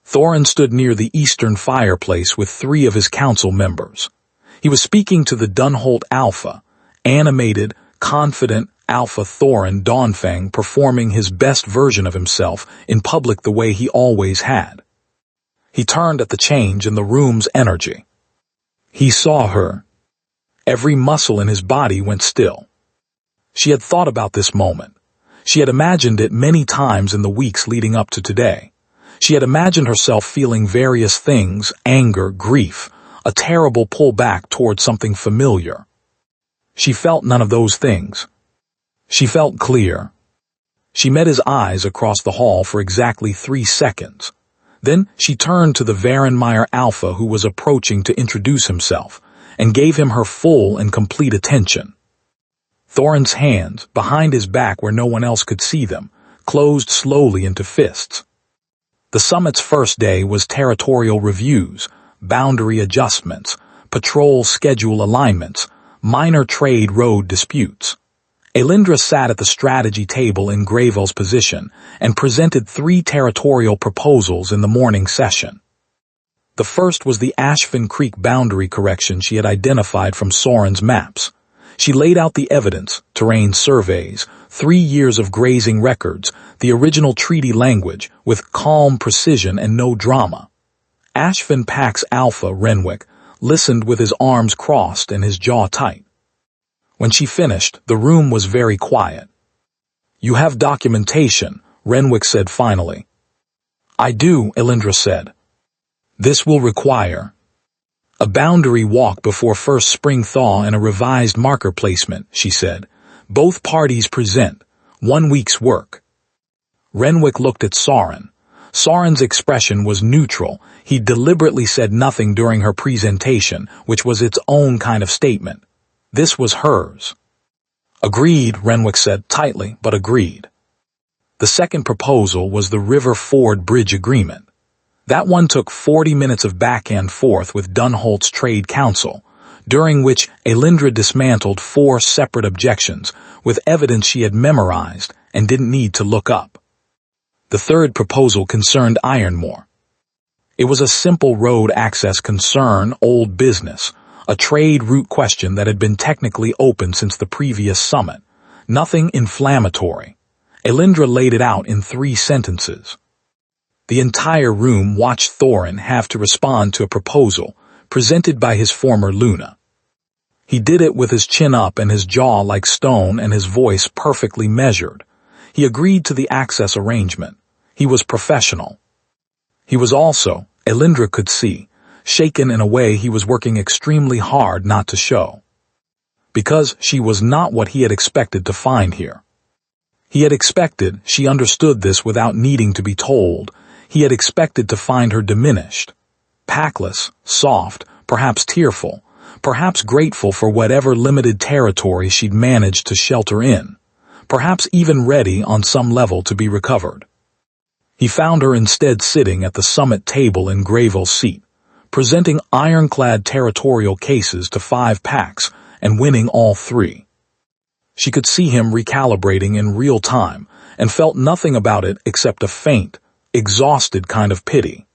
Thorin stood near the eastern fireplace with 3 of his council members. He was speaking to the Dunholt Alpha, animated, confident Alpha Thorin Dawnfang performing his best version of himself in public the way he always had. He turned at the change in the room's energy. He saw her. Every muscle in his body went still. She had thought about this moment. She had imagined it many times in the weeks leading up to today. She had imagined herself feeling various things, anger, grief, a terrible pull back towards something familiar. She felt none of those things. She felt clear. She met his eyes across the hall for exactly 3 seconds. Then she turned to the Varenmeyer Alpha who was approaching to introduce himself, and gave him her full and complete attention. Thorin's hands, behind his back where no one else could see them, closed slowly into fists. The summit's first day was territorial reviews, boundary adjustments, patrol schedule alignments, minor trade road disputes. Elindra sat at the strategy table in Gravel's position and presented 3 territorial proposals in the morning session. The first was the Ashfin Creek boundary correction she had identified from Sauron's maps. She laid out the evidence, terrain surveys, 3 years of grazing records, the original treaty language, with calm precision and no drama. Ashfin Pax Alpha Renwick listened with his arms crossed and his jaw tight. When she finished, the room was very quiet. "You have documentation," Renwick said finally. "I do," Elindra said. "This will require a boundary walk before first spring thaw and a revised marker placement," she said. "Both parties present 1 week's work." Renwick looked at Sauron. Sauron's expression was neutral. He deliberately said nothing during her presentation, which was its own kind of statement. This was hers. "Agreed," Renwick said tightly, but agreed. The second proposal was the River Ford Bridge Agreement. That one took 40 minutes of back and forth with Dunholt's Trade Council, during which Elindra dismantled 4 separate objections with evidence she had memorized and didn't need to look up. The third proposal concerned Ironmore. It was a simple road access concern, old business, a trade route question that had been technically open since the previous summit. Nothing inflammatory. Elindra laid it out in 3 sentences. The entire room watched Thorin have to respond to a proposal presented by his former Luna. He did it with his chin up and his jaw like stone and his voice perfectly measured. He agreed to the access arrangement. He was professional. He was also, Elindra could see, shaken in a way he was working extremely hard not to show. Because she was not what he had expected to find here. He had expected she understood this without needing to be told. He had expected to find her diminished, packless, soft, perhaps tearful, perhaps grateful for whatever limited territory she'd managed to shelter in, perhaps even ready on some level to be recovered. He found her instead sitting at the summit table in Gravel's seat, presenting ironclad territorial cases to 5 packs and winning all 3. She could see him recalibrating in real time and felt nothing about it except a faint, exhausted kind of pity.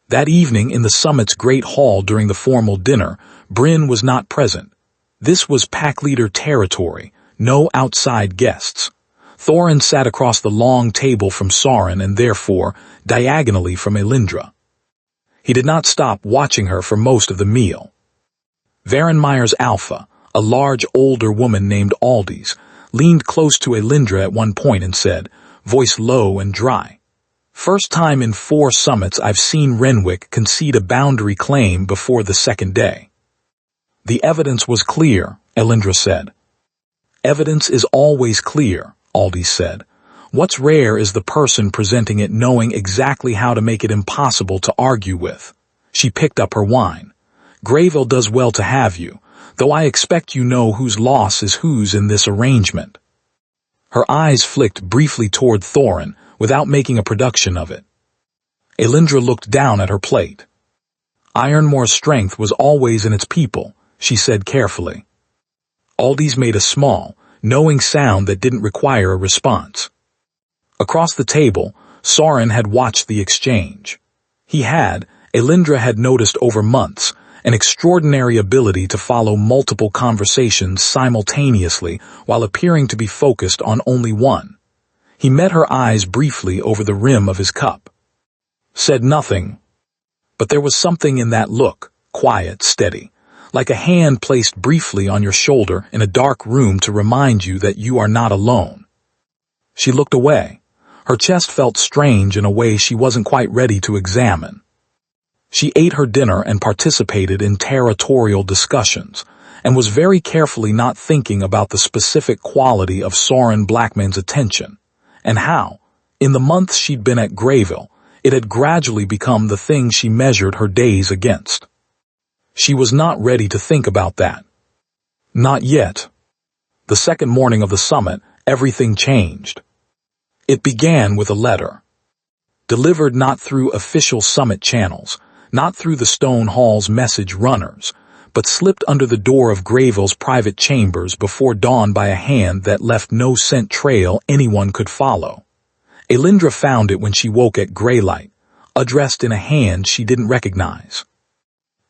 That evening in the summit's great hall during the formal dinner, Bryn was not present. This was pack leader territory, no outside guests. Thorin sat across the long table from Sauron and therefore diagonally from Elindra. He did not stop watching her for most of the meal. Varenmeyer's Alpha, a large older woman named Aldis, leaned close to Elindra at one point and said, voice low and dry, "First time in 4 summits I've seen Renwick concede a boundary claim before the second day." "The evidence was clear," Elindra said. "Evidence is always clear," Aldis said. "What's rare is the person presenting it knowing exactly how to make it impossible to argue with." She picked up her wine. "Greyville does well to have you, though I expect you know whose loss is whose in this arrangement." Her eyes flicked briefly toward Thorin without making a production of it. Elindra looked down at her plate. "Ironmore's strength was always in its people," she said carefully. Aldis made a small, knowing sound that didn't require a response. Across the table, Sauron had watched the exchange. Elindra had noticed over months, an extraordinary ability to follow multiple conversations simultaneously while appearing to be focused on only one. He met her eyes briefly over the rim of his cup. Said nothing, but there was something in that look, quiet, steady, like a hand placed briefly on your shoulder in a dark room to remind you that you are not alone. She looked away. Her chest felt strange in a way she wasn't quite ready to examine. She ate her dinner and participated in territorial discussions, and was very carefully not thinking about the specific quality of Sauron Blackman's attention, and how, in the months she'd been at Greyville, it had gradually become the thing she measured her days against. She was not ready to think about that. Not yet. The second morning of the summit, everything changed. It began with a letter. Delivered not through official summit channels, not through the Stone Hall's message runners, but slipped under the door of Greyville's private chambers before dawn by a hand that left no scent trail anyone could follow. Elindra found it when she woke at graylight, addressed in a hand she didn't recognize.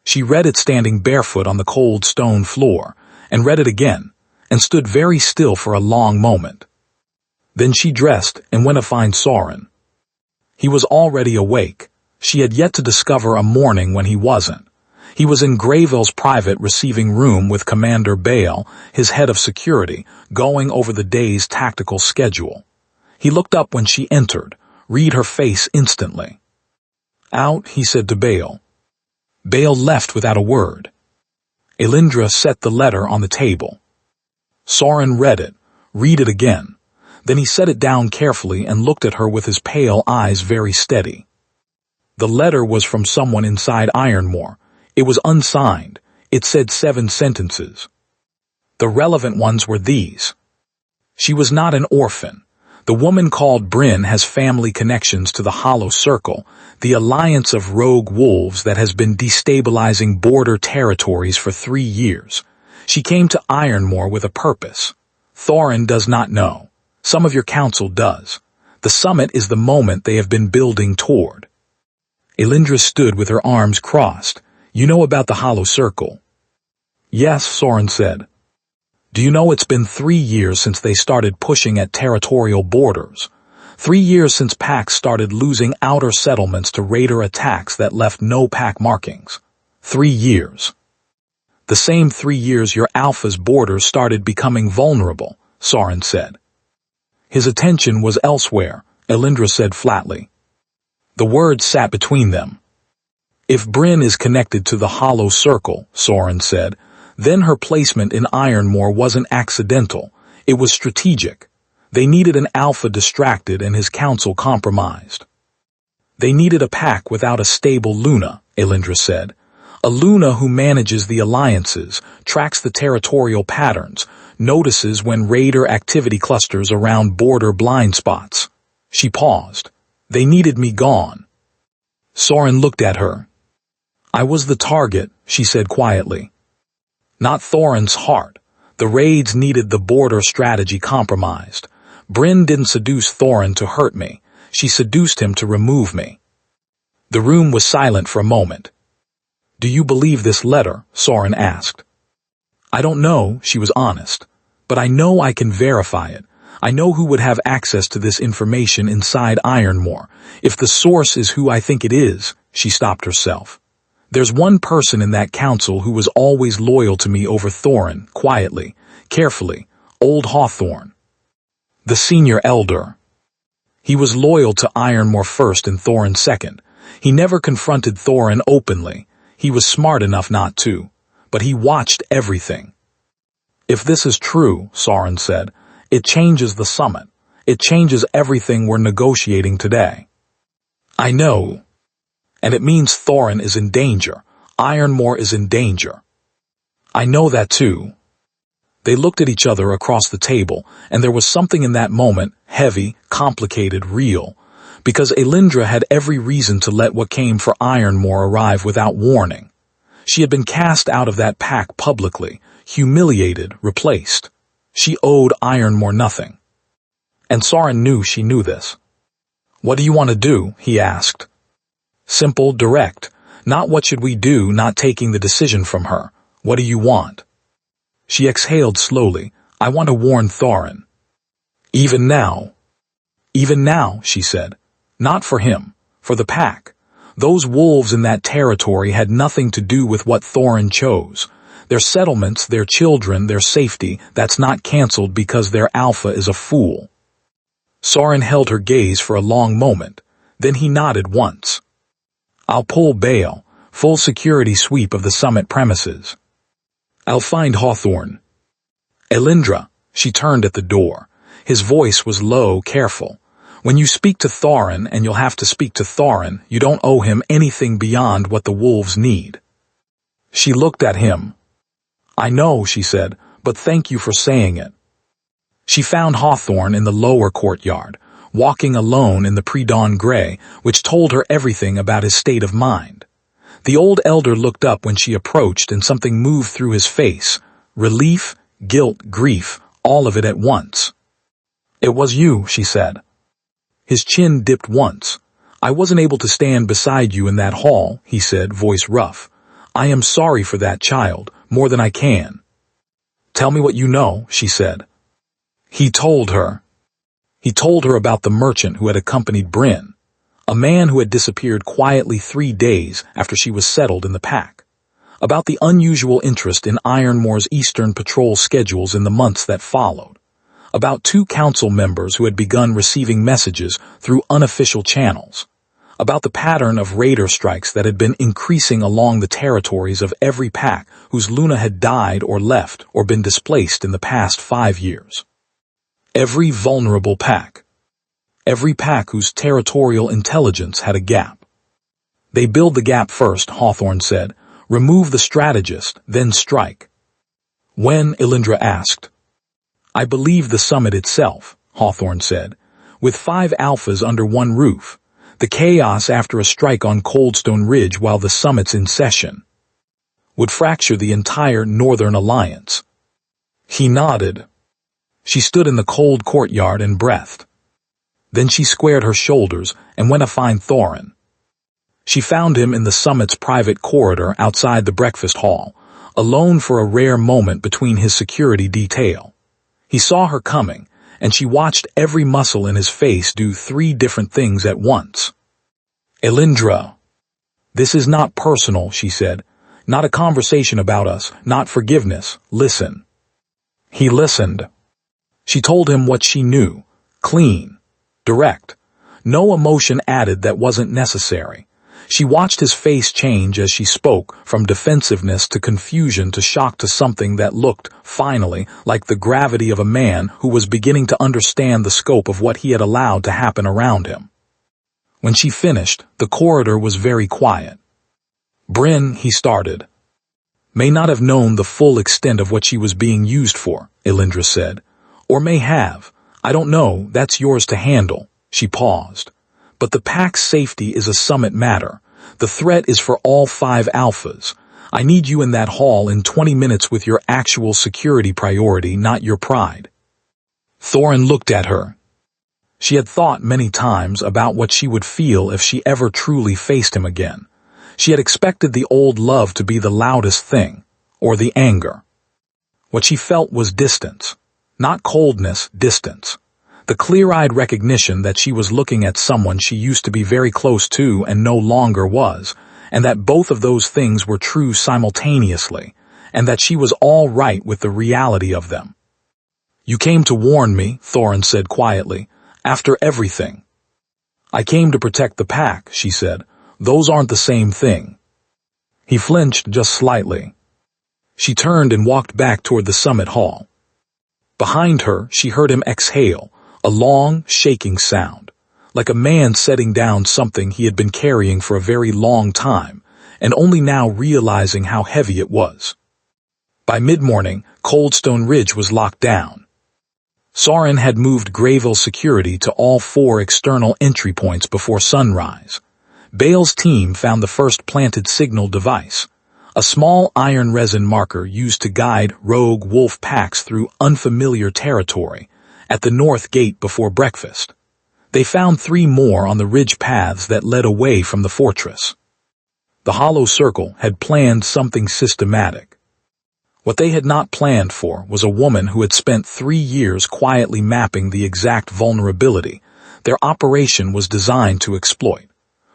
She read it standing barefoot on the cold stone floor, and read it again, and stood very still for a long moment. Then she dressed and went to find Sauron. He was already awake. She had yet to discover a morning when he wasn't. He was in Greyville's private receiving room with Commander Bale, his head of security, going over the day's tactical schedule. He looked up when she entered, read her face instantly. "Out," he said to Bale. Bale left without a word. Elindra set the letter on the table. Sauron read it, read it again. Then he set it down carefully and looked at her with his pale eyes very steady. The letter was from someone inside Ironmore. It was unsigned. It said 7 sentences. The relevant ones were these. She was not an orphan. The woman called Bryn has family connections to the Hollow Circle, the alliance of rogue wolves that has been destabilizing border territories for 3 years. She came to Ironmore with a purpose. Thorin does not know. Some of your council does. The summit is the moment they have been building toward. Elindra stood with her arms crossed. "You know about the Hollow Circle?" "Yes," Sauron said. "Do you know it's been 3 years since they started pushing at territorial borders? 3 years since packs started losing outer settlements to raider attacks that left no pack markings. 3 years. The same 3 years your Alpha's borders started becoming vulnerable," Sauron said. His attention was elsewhere, Elindra said flatly. The words sat between them. "If Bryn is connected to the Hollow Circle," Sauron said, "then her placement in Ironmore wasn't accidental. It was strategic. They needed an Alpha distracted and his council compromised. They needed a pack without a stable Luna," Elindra said. "A Luna who manages the alliances, tracks the territorial patterns, notices when raider activity clusters around border blind spots." She paused. "They needed me gone." Sauron looked at her. "I was the target," she said quietly. "Not Thorin's heart. The raids needed the border strategy compromised. Bryn didn't seduce Thorin to hurt me. She seduced him to remove me." The room was silent for a moment. "Do you believe this letter?" Sauron asked. "I don't know," she was honest. "But I know I can verify it. I know who would have access to this information inside Ironmore. If the source is who I think it is, she stopped herself. There's one person in that council who was always loyal to me over Thorin, quietly, carefully, old Hawthorne. The senior elder. He was loyal to Ironmore first and Thorin second. He never confronted Thorin openly. He was smart enough not to. But he watched everything. If this is true, Sauron said, it changes the summit. It changes everything we're negotiating today. I know. And it means Thorin is in danger. Ironmore is in danger. I know that too. They looked at each other across the table, and there was something in that moment, heavy, complicated, real, because Elindra had every reason to let what came for Ironmore arrive without warning. She had been cast out of that pack publicly, humiliated, replaced. She owed Ironmore nothing. And Sauron knew she knew this. What do you want to do? He asked. Simple, direct. Not what should we do, not taking the decision from her. What do you want? She exhaled slowly. I want to warn Thorin. Even now. Even now, she said. Not for him. For the pack. Those wolves in that territory had nothing to do with what Thorin chose. Their settlements, their children, their safety, that's not cancelled because their alpha is a fool. Sauron held her gaze for a long moment. Then he nodded once. I'll pull bail, full security sweep of the summit premises. I'll find Hawthorne. Elindra, she turned at the door. His voice was low, careful. When you speak to Thorin, and you'll have to speak to Thorin, you don't owe him anything beyond what the wolves need. She looked at him. I know, she said, but thank you for saying it. She found Hawthorne in the lower courtyard, walking alone in the pre-dawn gray, which told her everything about his state of mind. The old elder looked up when she approached, and something moved through his face. Relief, guilt, grief, all of it at once. It was you, she said. His chin dipped once. I wasn't able to stand beside you in that hall, he said, voice rough. I am sorry for that child, more than I can. Tell me what you know, she said. He told her. He told her about the merchant who had accompanied Bryn, a man who had disappeared quietly 3 days after she was settled in the pack, about the unusual interest in Ironmore's eastern patrol schedules in the months that followed, about 2 council members who had begun receiving messages through unofficial channels, about the pattern of raider strikes that had been increasing along the territories of every pack whose Luna had died or left or been displaced in the past 5 years. Every vulnerable pack. Every pack whose territorial intelligence had a gap. They build the gap first, Hawthorne said. Remove the strategist, then strike. When? Elindra asked. I believe the summit itself, Hawthorne said. With 5 alphas under one roof. The chaos after a strike on Coldstone Ridge while the summit's in session would fracture the entire Northern Alliance. He nodded. She stood in the cold courtyard and breathed. Then she squared her shoulders and went to find Thorin. She found him in the summit's private corridor outside the breakfast hall, alone for a rare moment between his security detail. He saw her coming, and she watched every muscle in his face do 3 different things at once. Elindra. This is not personal, she said. Not a conversation about us, not forgiveness. Listen. He listened. She told him what she knew. Clean. Direct. No emotion added that wasn't necessary. She watched his face change as she spoke, from defensiveness to confusion to shock to something that looked, finally, like the gravity of a man who was beginning to understand the scope of what he had allowed to happen around him. When she finished, the corridor was very quiet. Bryn, he started. May not have known the full extent of what she was being used for, Elindra said. Or may have. I don't know, that's yours to handle. She paused. But the pack's safety is a summit matter. The threat is for all 5 alphas. I need you in that hall in 20 minutes with your actual security priority, not your pride. Thorin looked at her. She had thought many times about what she would feel if she ever truly faced him again. She had expected the old love to be the loudest thing, or the anger. What she felt was distance. Not coldness, distance. The clear-eyed recognition that she was looking at someone she used to be very close to and no longer was, and that both of those things were true simultaneously, and that she was all right with the reality of them. "You came to warn me," Thorin said quietly, "after everything." "I came to protect the pack," she said. "Those aren't the same thing." He flinched just slightly. She turned and walked back toward the summit hall. Behind her, she heard him exhale, a long, shaking sound, like a man setting down something he had been carrying for a very long time, and only now realizing how heavy it was. By mid-morning, Coldstone Ridge was locked down. Sauron had moved Greyville security to all 4 external entry points before sunrise. Bale's team found the first planted signal device, a small iron resin marker used to guide rogue wolf packs through unfamiliar territory, at the north gate before breakfast. They found 3 more on the ridge paths that led away from the fortress. The Hollow Circle had planned something systematic. What they had not planned for was a woman who had spent 3 years quietly mapping the exact vulnerability their operation was designed to exploit,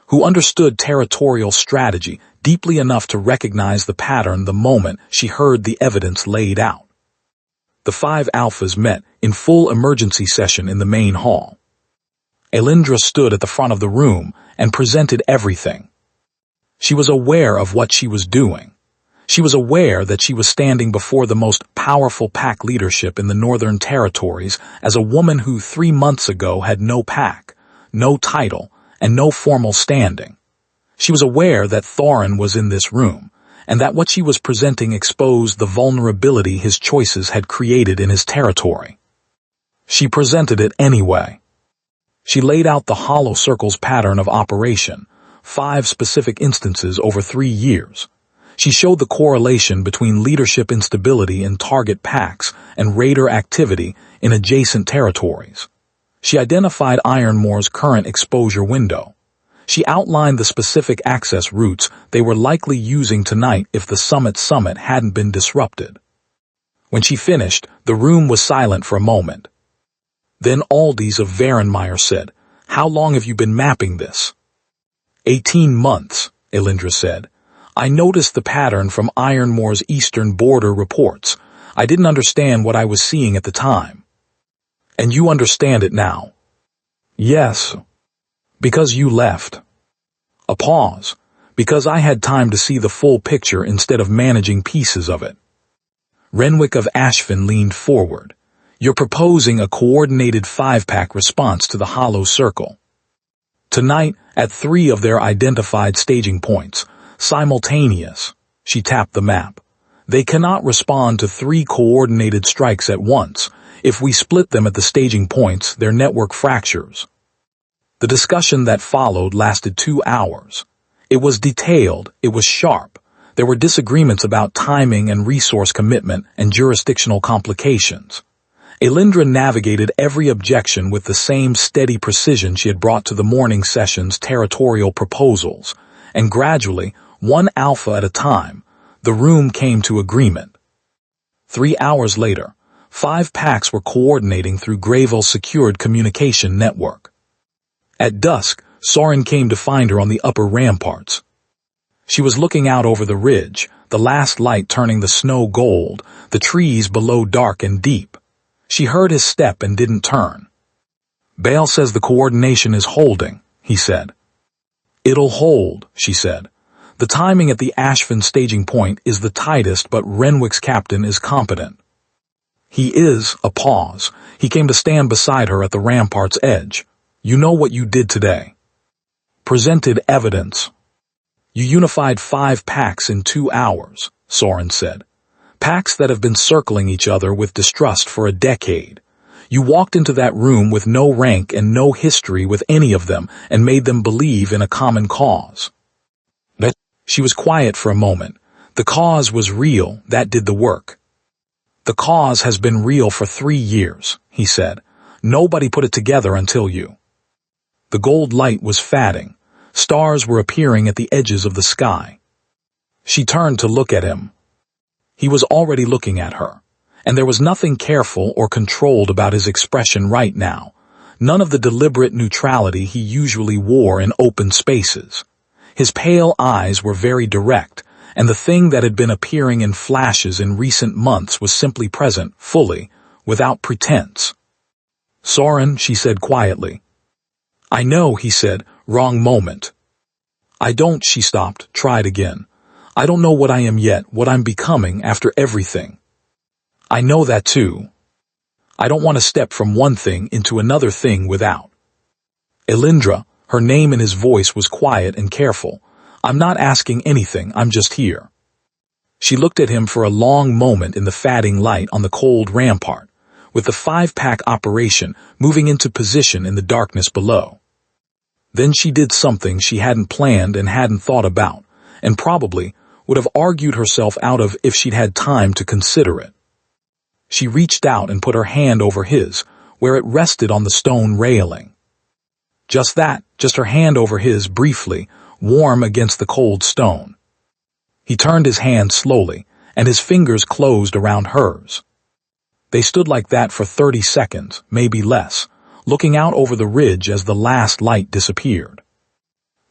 who understood territorial strategy deeply enough to recognize the pattern the moment she heard the evidence laid out. The 5 alphas met in full emergency session in the main hall. Elindra stood at the front of the room and presented everything. She was aware of what she was doing. She was aware that she was standing before the most powerful pack leadership in the Northern Territories as a woman who 3 months ago had no pack, no title, and no formal standing. She was aware that Thorin was in this room, and that what she was presenting exposed the vulnerability his choices had created in his territory. She presented it anyway. She laid out the Hollow Circle's pattern of operation, 5 specific instances over 3 years. She showed the correlation between leadership instability in target packs and raider activity in adjacent territories. She identified Ironmore's current exposure window. She outlined the specific access routes they were likely using tonight if the summit hadn't been disrupted. When she finished, the room was silent for a moment. Then Aldis of Varenmeyer said, "How long have you been mapping this?" 18 months, Elindra said. "I noticed the pattern from Ironmore's eastern border reports. I didn't understand what I was seeing at the time." "And you understand it now?" "Yes. Because you left." A pause. "Because I had time to see the full picture instead of managing pieces of it." Renwick of Ashfin leaned forward. "You're proposing a coordinated 5-pack response to the Hollow Circle. Tonight, at 3 of their identified staging points, simultaneous." She tapped the map. "They cannot respond to 3 coordinated strikes at once. If we split them at the staging points, their network fractures." The discussion that followed lasted 2 hours. It was detailed, it was sharp. There were disagreements about timing and resource commitment and jurisdictional complications. Elindra navigated every objection with the same steady precision she had brought to the morning session's territorial proposals, and gradually, 1 alpha at a time, the room came to agreement. 3 hours later, 5 packs were coordinating through Greyville's secured communication network. At dusk, Sauron came to find her on the upper ramparts. She was looking out over the ridge, the last light turning the snow gold, the trees below dark and deep. She heard his step and didn't turn. "Bale says the coordination is holding," he said. "It'll hold," she said. "The timing at the Ashfin staging point is the tightest, but Renwick's captain is competent." "He is," a pause. He came to stand beside her at the rampart's edge. "You know what you did today." "Presented evidence." "You unified 5 packs in 2 hours, Sauron said. "Packs that have been circling each other with distrust for a decade. You walked into that room with no rank and no history with any of them and made them believe in a common cause." She was quiet for a moment. "The cause was real, that did the work." "The cause has been real for 3 years, he said. "Nobody put it together until you." The gold light was fading. Stars were appearing at the edges of the sky. She turned to look at him. He was already looking at her, and there was nothing careful or controlled about his expression right now, none of the deliberate neutrality he usually wore in open spaces. His pale eyes were very direct, and the thing that had been appearing in flashes in recent months was simply present, fully, without pretense. "Soren," she said quietly. "I know," he said, "wrong moment." "I don't," she stopped, tried again. "I don't know what I am yet, what I'm becoming after everything." "I know that too. I don't want to step from one thing into another thing without." "Elindra," her name in his voice was quiet and careful. "I'm not asking anything, I'm just here." She looked at him for a long moment in the fading light on the cold rampart, with the 5-pack operation moving into position in the darkness below. Then she did something she hadn't planned and hadn't thought about, and probably would have argued herself out of if she'd had time to consider it. She reached out and put her hand over his, where it rested on the stone railing. Just that, just her hand over his briefly, warm against the cold stone. He turned his hand slowly, and his fingers closed around hers. They stood like that for 30 seconds, maybe less, looking out over the ridge as the last light disappeared.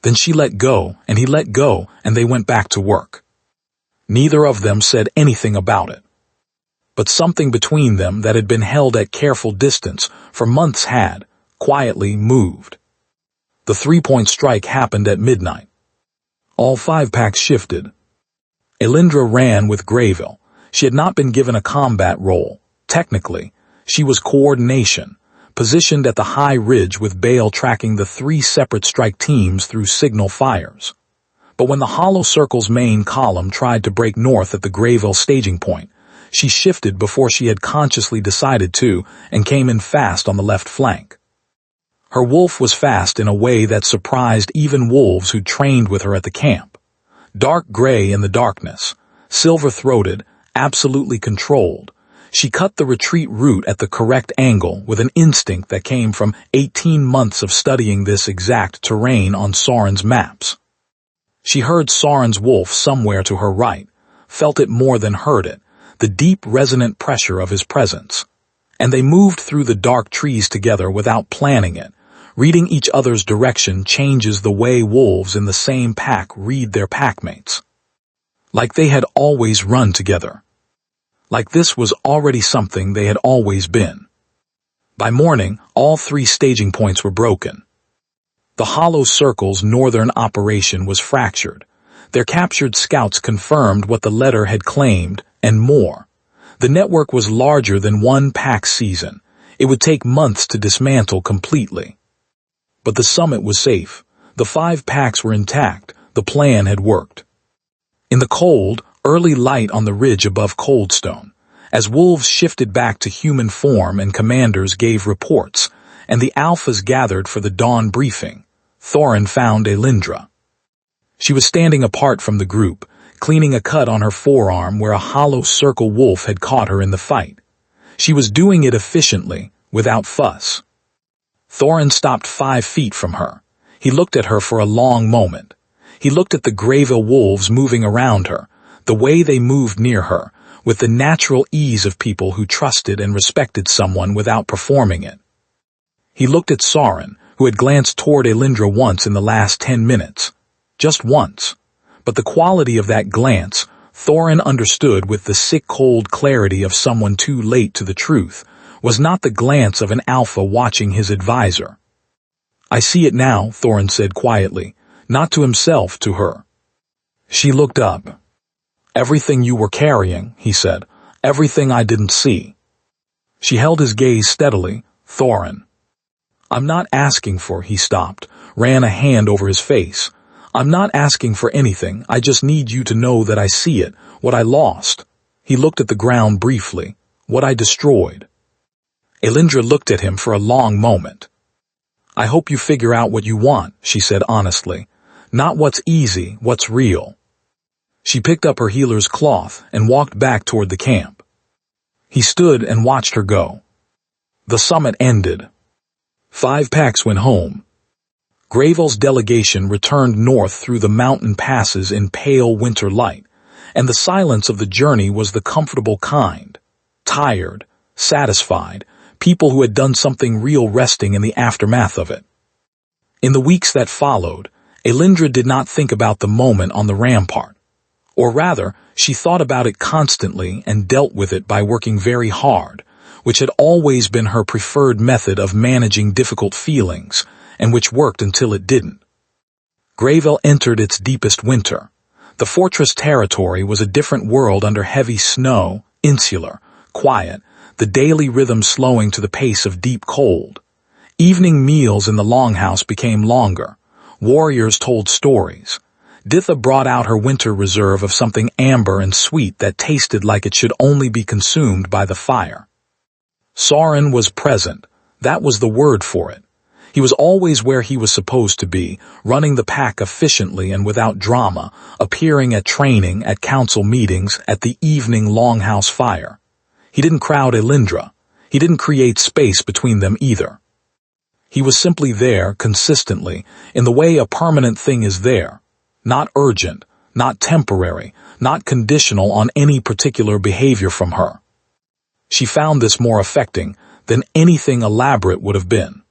Then she let go, and he let go, and they went back to work. Neither of them said anything about it. But something between them that had been held at careful distance for months had, quietly, moved. The 3-point strike happened at midnight. All 5-packs shifted. Elindra ran with Grayville. She had not been given a combat role. Technically, she was coordination, positioned at the high ridge with Bale tracking the 3 separate strike teams through signal fires. But when the Hollow Circle's main column tried to break north at the Grayville staging point, she shifted before she had consciously decided to and came in fast on the left flank. Her wolf was fast in a way that surprised even wolves who'd trained with her at the camp. Dark gray in the darkness, silver-throated, absolutely controlled, she cut the retreat route at the correct angle with an instinct that came from 18 months of studying this exact terrain on Soren's maps. She heard Soren's wolf somewhere to her right, felt it more than heard it, the deep resonant pressure of his presence. And they moved through the dark trees together without planning it. Reading each other's direction changes the way wolves in the same pack read their packmates. Like they had always run together. Like this was already something they had always been. By morning, all 3 staging points were broken. The Hollow Circle's northern operation was fractured. Their captured scouts confirmed what the letter had claimed, and more. The network was larger than one pack season. It would take months to dismantle completely. But the summit was safe. The 5 packs were intact. The plan had worked. In the cold, early light on the ridge above Coldstone, as wolves shifted back to human form and commanders gave reports, and the alphas gathered for the dawn briefing, Thorin found Elindra. She was standing apart from the group, cleaning a cut on her forearm where a Hollow Circle wolf had caught her in the fight. She was doing it efficiently, without fuss. Thorin stopped 5 feet from her. He looked at her for a long moment. He looked at the Grayville wolves moving around her, the way they moved near her, with the natural ease of people who trusted and respected someone without performing it. He looked at Soren, who had glanced toward Elindra once in the last 10 minutes. Just once. But the quality of that glance, Thorin understood with the sick cold clarity of someone too late to the truth, was not the glance of an alpha watching his advisor. "I see it now," Thorin said quietly, not to himself, to her. She looked up. "Everything you were carrying," he said, "everything I didn't see." She held his gaze steadily. "Thorin." "I'm not asking for," he stopped, ran a hand over his face. "I'm not asking for anything, I just need you to know that I see it, what I lost." He looked at the ground briefly. "What I destroyed." Elindra looked at him for a long moment. "I hope you figure out what you want," she said honestly. "Not what's easy, what's real." She picked up her healer's cloth and walked back toward the camp. He stood and watched her go. The summit ended. 5 packs went home. Grayville's delegation returned north through the mountain passes in pale winter light, and the silence of the journey was the comfortable kind. Tired, satisfied, people who had done something real resting in the aftermath of it. In the weeks that followed, Elindra did not think about the moment on the rampart. Or rather, she thought about it constantly and dealt with it by working very hard, which had always been her preferred method of managing difficult feelings, and which worked until it didn't. Grayville entered its deepest winter. The fortress territory was a different world under heavy snow, insular, quiet, the daily rhythm slowing to the pace of deep cold. Evening meals in the longhouse became longer. Warriors told stories. Ditha brought out her winter reserve of something amber and sweet that tasted like it should only be consumed by the fire. Soren was present. That was the word for it. He was always where he was supposed to be, running the pack efficiently and without drama, appearing at training, at council meetings, at the evening longhouse fire. He didn't crowd Elindra. He didn't create space between them either. He was simply there, consistently, in the way a permanent thing is there. Not urgent, not temporary, not conditional on any particular behavior from her. She found this more affecting than anything elaborate would have been.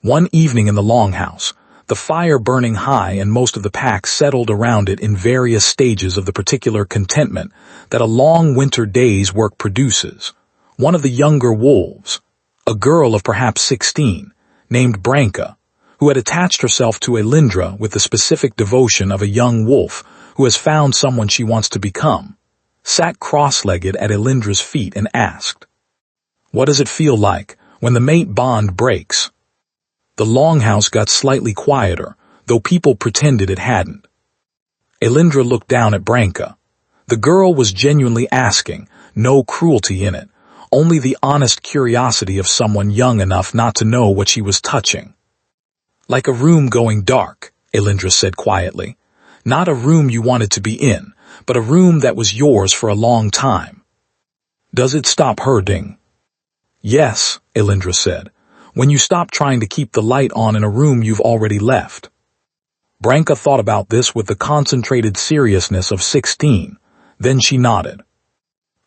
One evening in the longhouse, the fire burning high and most of the pack settled around it in various stages of the particular contentment that a long winter day's work produces. One of the younger wolves, a girl of perhaps 16, named Branka, who had attached herself to Elindra with the specific devotion of a young wolf who has found someone she wants to become, sat cross-legged at Elindra's feet and asked, "What does it feel like when the mate bond breaks?" The longhouse got slightly quieter, though people pretended it hadn't. Elindra looked down at Branka. The girl was genuinely asking, no cruelty in it, only the honest curiosity of someone young enough not to know what she was touching. "Like a room going dark," Elindra said quietly. "Not a room you wanted to be in, but a room that was yours for a long time." "Does it stop hurting?" "Yes," Elindra said. "When you stop trying to keep the light on in a room you've already left." Branka thought about this with the concentrated seriousness of 16. Then she nodded.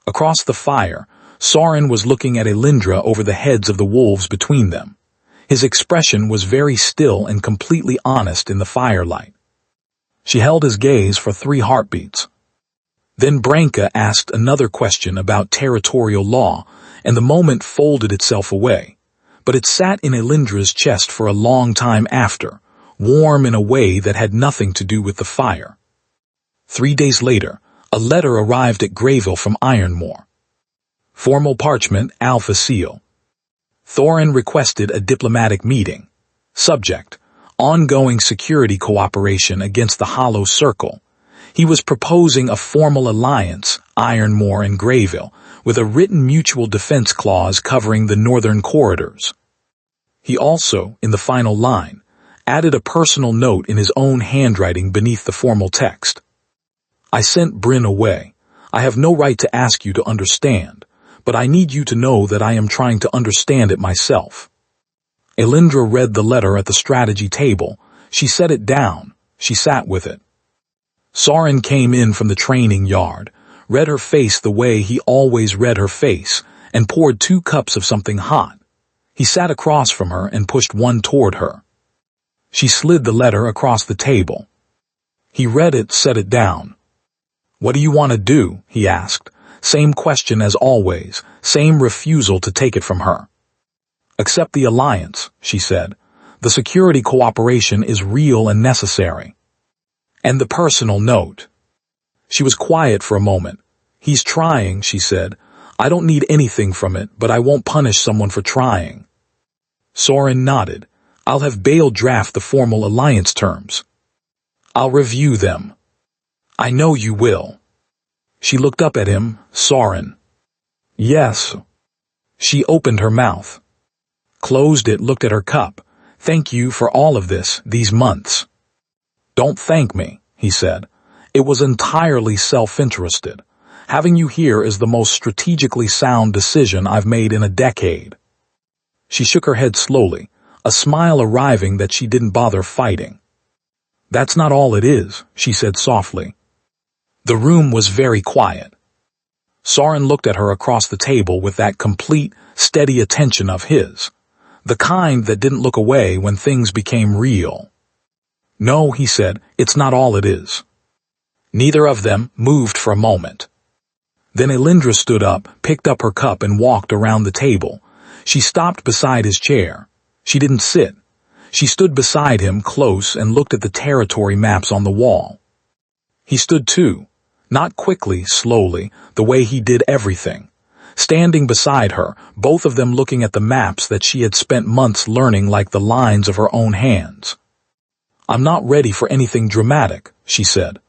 Across the fire, Soren was looking at Elindra over the heads of the wolves between them. His expression was very still and completely honest in the firelight. She held his gaze for 3 heartbeats. Then Branka asked another question about territorial law, and the moment folded itself away. But it sat in Elindra's chest for a long time after, warm in a way that had nothing to do with the fire. 3 days later, a letter arrived at Grayville from Ironmore. Formal parchment, Alpha Seal. Thorin requested a diplomatic meeting. Subject: ongoing security cooperation against the Hollow Circle. He was proposing a formal alliance, Ironmore and Grayville, with a written mutual defense clause covering the northern corridors. He also, in the final line, added a personal note in his own handwriting beneath the formal text. "I sent Bryn away. I have no right to ask you to understand, but I need you to know that I am trying to understand it myself." Elindra read the letter at the strategy table. She set it down. She sat with it. Soren came in from the training yard, read her face the way he always read her face, and poured 2 cups of something hot. He sat across from her and pushed one toward her. She slid the letter across the table. He read it, set it down. "What do you want to do?" he asked. Same question as always, same refusal to take it from her. "Accept the alliance," she said. "The security cooperation is real and necessary." "And the personal note." She was quiet for a moment. "He's trying," she said. "I don't need anything from it, but I won't punish someone for trying." Soren nodded. "I'll have Bale draft the formal alliance terms." "I'll review them." "I know you will." She looked up at him. "Soren." "Yes." She opened her mouth. Closed it, looked at her cup. "Thank you for all of this, these months." "Don't thank me," he said. "It was entirely self-interested. Having you here is the most strategically sound decision I've made in a decade." She shook her head slowly, a smile arriving that she didn't bother fighting. "That's not all it is," she said softly. The room was very quiet. Soren looked at her across the table with that complete, steady attention of his. The kind that didn't look away when things became real. "No," he said, "it's not all it is." Neither of them moved for a moment. Then Elindra stood up, picked up her cup and walked around the table. She stopped beside his chair. She didn't sit. She stood beside him close and looked at the territory maps on the wall. He stood too, not quickly, slowly, the way he did everything. Standing beside her, both of them looking at the maps that she had spent months learning like the lines of her own hands. "I'm not ready for anything dramatic," she said.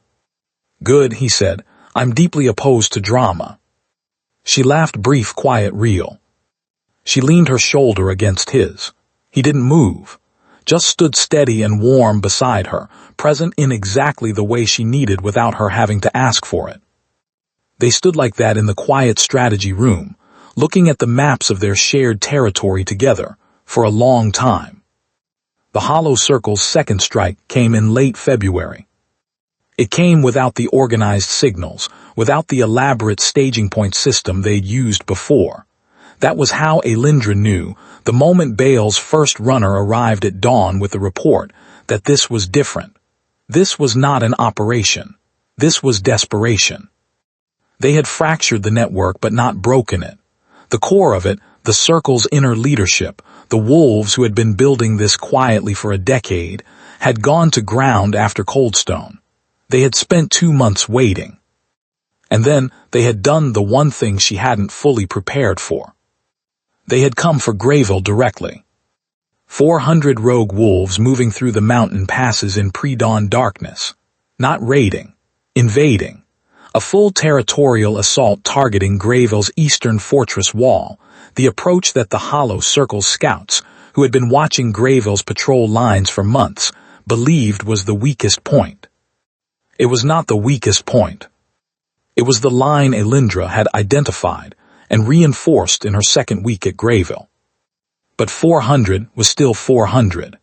"Good," he said. "I'm deeply opposed to drama." She laughed, brief, quiet, real. She leaned her shoulder against his. He didn't move, just stood steady and warm beside her, present in exactly the way she needed without her having to ask for it. They stood like that in the quiet strategy room, looking at the maps of their shared territory together, for a long time. The Hollow Circle's second strike came in late February. It came without the organized signals, without the elaborate staging point system they'd used before. That was how Elindra knew, the moment Bale's first runner arrived at dawn with the report, that this was different. This was not an operation. This was desperation. They had fractured the network but not broken it. The core of it, the Circle's inner leadership, the wolves who had been building this quietly for a decade, had gone to ground after Coldstone. They had spent 2 months waiting. And then they had done the one thing she hadn't fully prepared for. They had come for Greyville directly. 400 rogue wolves moving through the mountain passes in pre-dawn darkness. Not raiding. Invading. A full territorial assault targeting Greyville's eastern fortress wall, the approach that the Hollow Circle's scouts, who had been watching Greyville's patrol lines for months, believed was the weakest point. It was not the weakest point. It was the line Elindra had identified and reinforced in her second week at Greyville. But 400 was still 400.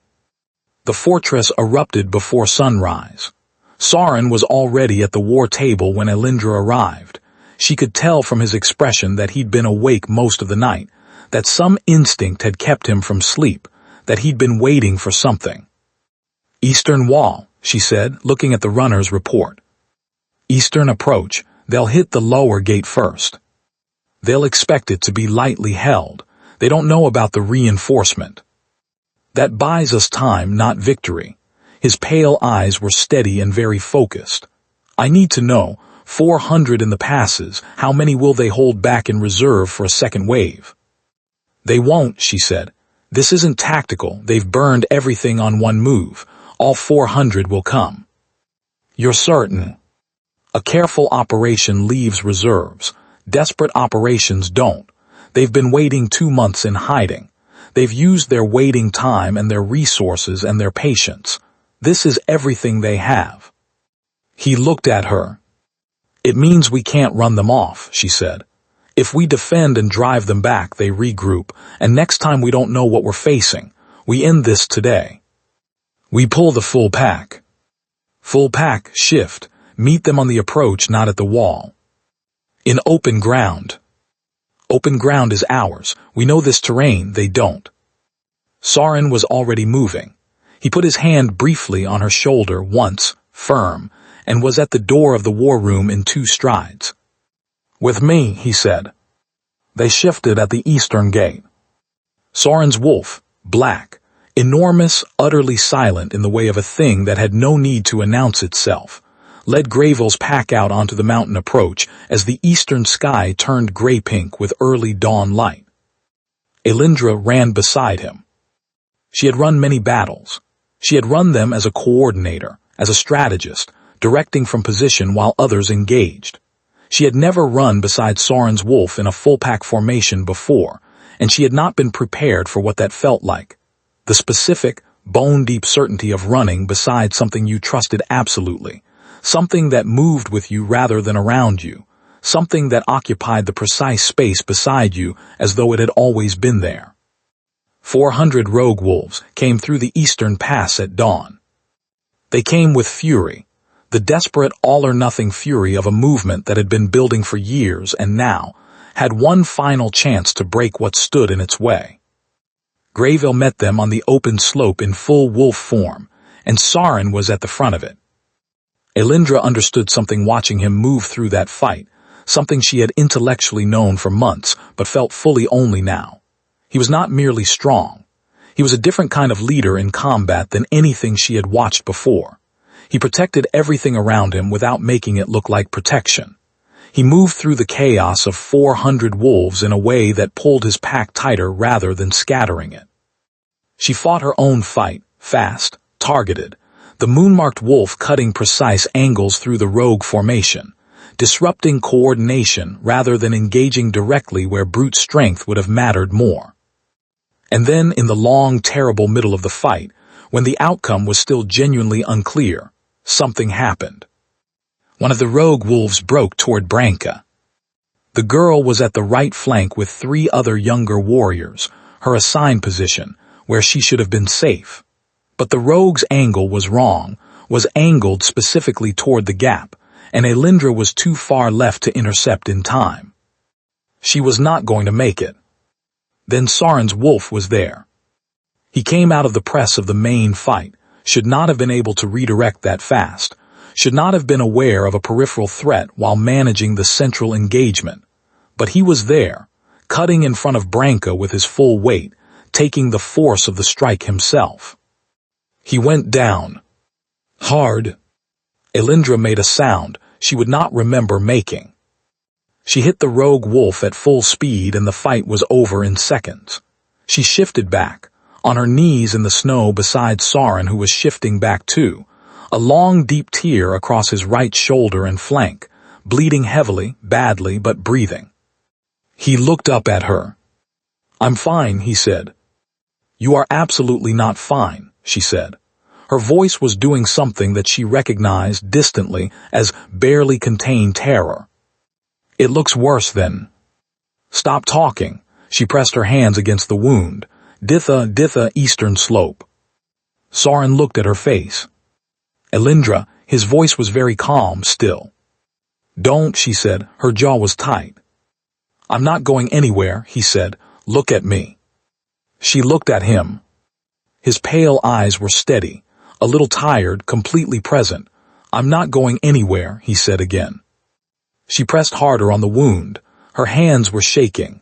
The fortress erupted before sunrise. Soren was already at the war table when Elindra arrived. She could tell from his expression that he'd been awake most of the night, that some instinct had kept him from sleep, that he'd been waiting for something. "Eastern wall," she said, looking at the runner's report. "Eastern approach. They'll hit the lower gate first. They'll expect it to be lightly held. They don't know about the reinforcement. That buys us time, not victory." His pale eyes were steady and very focused. "I need to know, 400 in the passes, how many will they hold back in reserve for a second wave?" "They won't," she said. "This isn't tactical. They've burned everything on one move. All 400 will come." "You're certain?" "A careful operation leaves reserves. Desperate operations don't. They've been waiting 2 months in hiding. They've used their waiting time and their resources and their patience. This is everything they have." He looked at her. "It means we can't run them off," she said. "If we defend and drive them back, they regroup, and next time we don't know what we're facing. We end this today. We pull the full pack. Full pack, shift, meet them on the approach, not at the wall. In open ground. Open ground is ours. We know this terrain, they don't." Soren was already moving. He put his hand briefly on her shoulder once, firm, and was at the door of the war room in 2 strides. "With me," he said. They shifted at the eastern gate. Soren's wolf, black, enormous, utterly silent in the way of a thing that had no need to announce itself, led Greyville's pack out onto the mountain approach as the eastern sky turned gray-pink with early dawn light. Elindra ran beside him. She had run many battles. She had run them as a coordinator, as a strategist, directing from position while others engaged. She had never run beside Soren's wolf in a full-pack formation before, and she had not been prepared for what that felt like. The specific, bone-deep certainty of running beside something you trusted absolutely, something that moved with you rather than around you, something that occupied the precise space beside you as though it had always been there. 400 rogue wolves came through the eastern pass at dawn. They came with fury. the desperate all-or-nothing fury of a movement that had been building for years and now had one final chance to break what stood in its way. Greyville met them on the open slope in full wolf form, and Sauron was at the front of it. Elindra understood something watching him move through that fight, something she had intellectually known for months but felt fully only now. He was not merely strong. He was a different kind of leader in combat than anything she had watched before. He protected everything around him without making it look like protection. He moved through the chaos of 400 wolves in a way that pulled his pack tighter rather than scattering it. She fought her own fight, fast, targeted, the moon-marked wolf cutting precise angles through the rogue formation, disrupting coordination rather than engaging directly where brute strength would have mattered more. And then, in the long, terrible middle of the fight, when the outcome was still genuinely unclear, something happened. One of the rogue wolves broke toward Branka. The girl was at the right flank with 3 other younger warriors, her assigned position, where she should have been safe. But the rogue's angle was wrong, was angled specifically toward the gap, and Elindra was too far left to intercept in time. She was not going to make it. Then Sauron's wolf was there. He came out of the press of the main fight, should not have been able to redirect that fast, should not have been aware of a peripheral threat while managing the central engagement. But he was there, cutting in front of Branka with his full weight, taking the force of the strike himself. He went down. Hard. Elindra made a sound she would not remember making. She hit the rogue wolf at full speed and the fight was over in seconds. She shifted back, on her knees in the snow beside Sauron, who was shifting back too, a long deep tear across his right shoulder and flank, bleeding heavily, badly, but breathing. He looked up at her. "I'm fine," he said. "You are absolutely not fine," she said. Her voice was doing something that she recognized distantly as barely contained terror. "It looks worse then." "Stop talking." She pressed her hands against the wound. Ditha, eastern slope." Sauron looked at her face. "Elindra," his voice was very calm still. "Don't," she said. Her jaw was tight. "I'm not going anywhere," he said. "Look at me." She looked at him. His pale eyes were steady, a little tired, completely present. "I'm not going anywhere," he said again. She pressed harder on the wound. Her hands were shaking.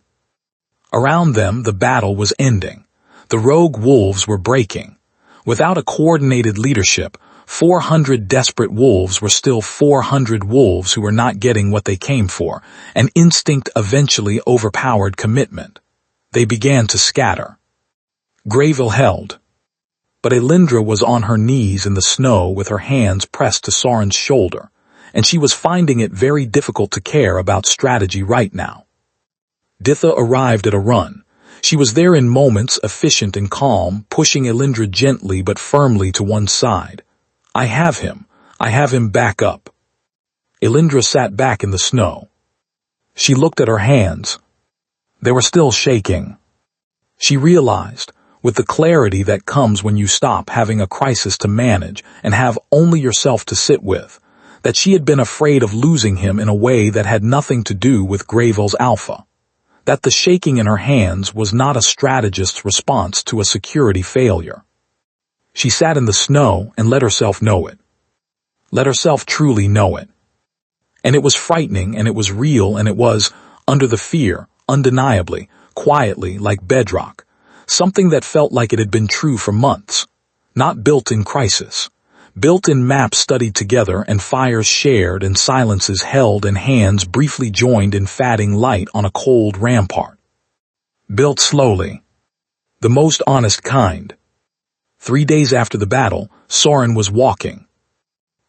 Around them, the battle was ending. The rogue wolves were breaking. Without a coordinated leadership, 400 desperate wolves were still 400 wolves who were not getting what they came for, and instinct eventually overpowered commitment. They began to scatter. Greyville held. But Elindra was on her knees in the snow with her hands pressed to Sauron's shoulder, and she was finding it very difficult to care about strategy right now. Ditha arrived at a run. She was there in moments, efficient and calm, pushing Elindra gently but firmly to one side. I have him back up." Elindra sat back in the snow. She looked at her hands. They were still shaking. She realized, with the clarity that comes when you stop having a crisis to manage and have only yourself to sit with, that she had been afraid of losing him in a way that had nothing to do with Greyville's alpha. That the shaking in her hands was not a strategist's response to a security failure. She sat in the snow and let herself know it. Let herself truly know it. And it was frightening, and it was real, and it was, under the fear, undeniably, quietly, like bedrock, something that felt like it had been true for months, not built in crisis, built in maps studied together and fires shared and silences held and hands briefly joined in fatting light on a cold rampart. Built slowly. The most honest kind. 3 days after the battle, Sauron was walking.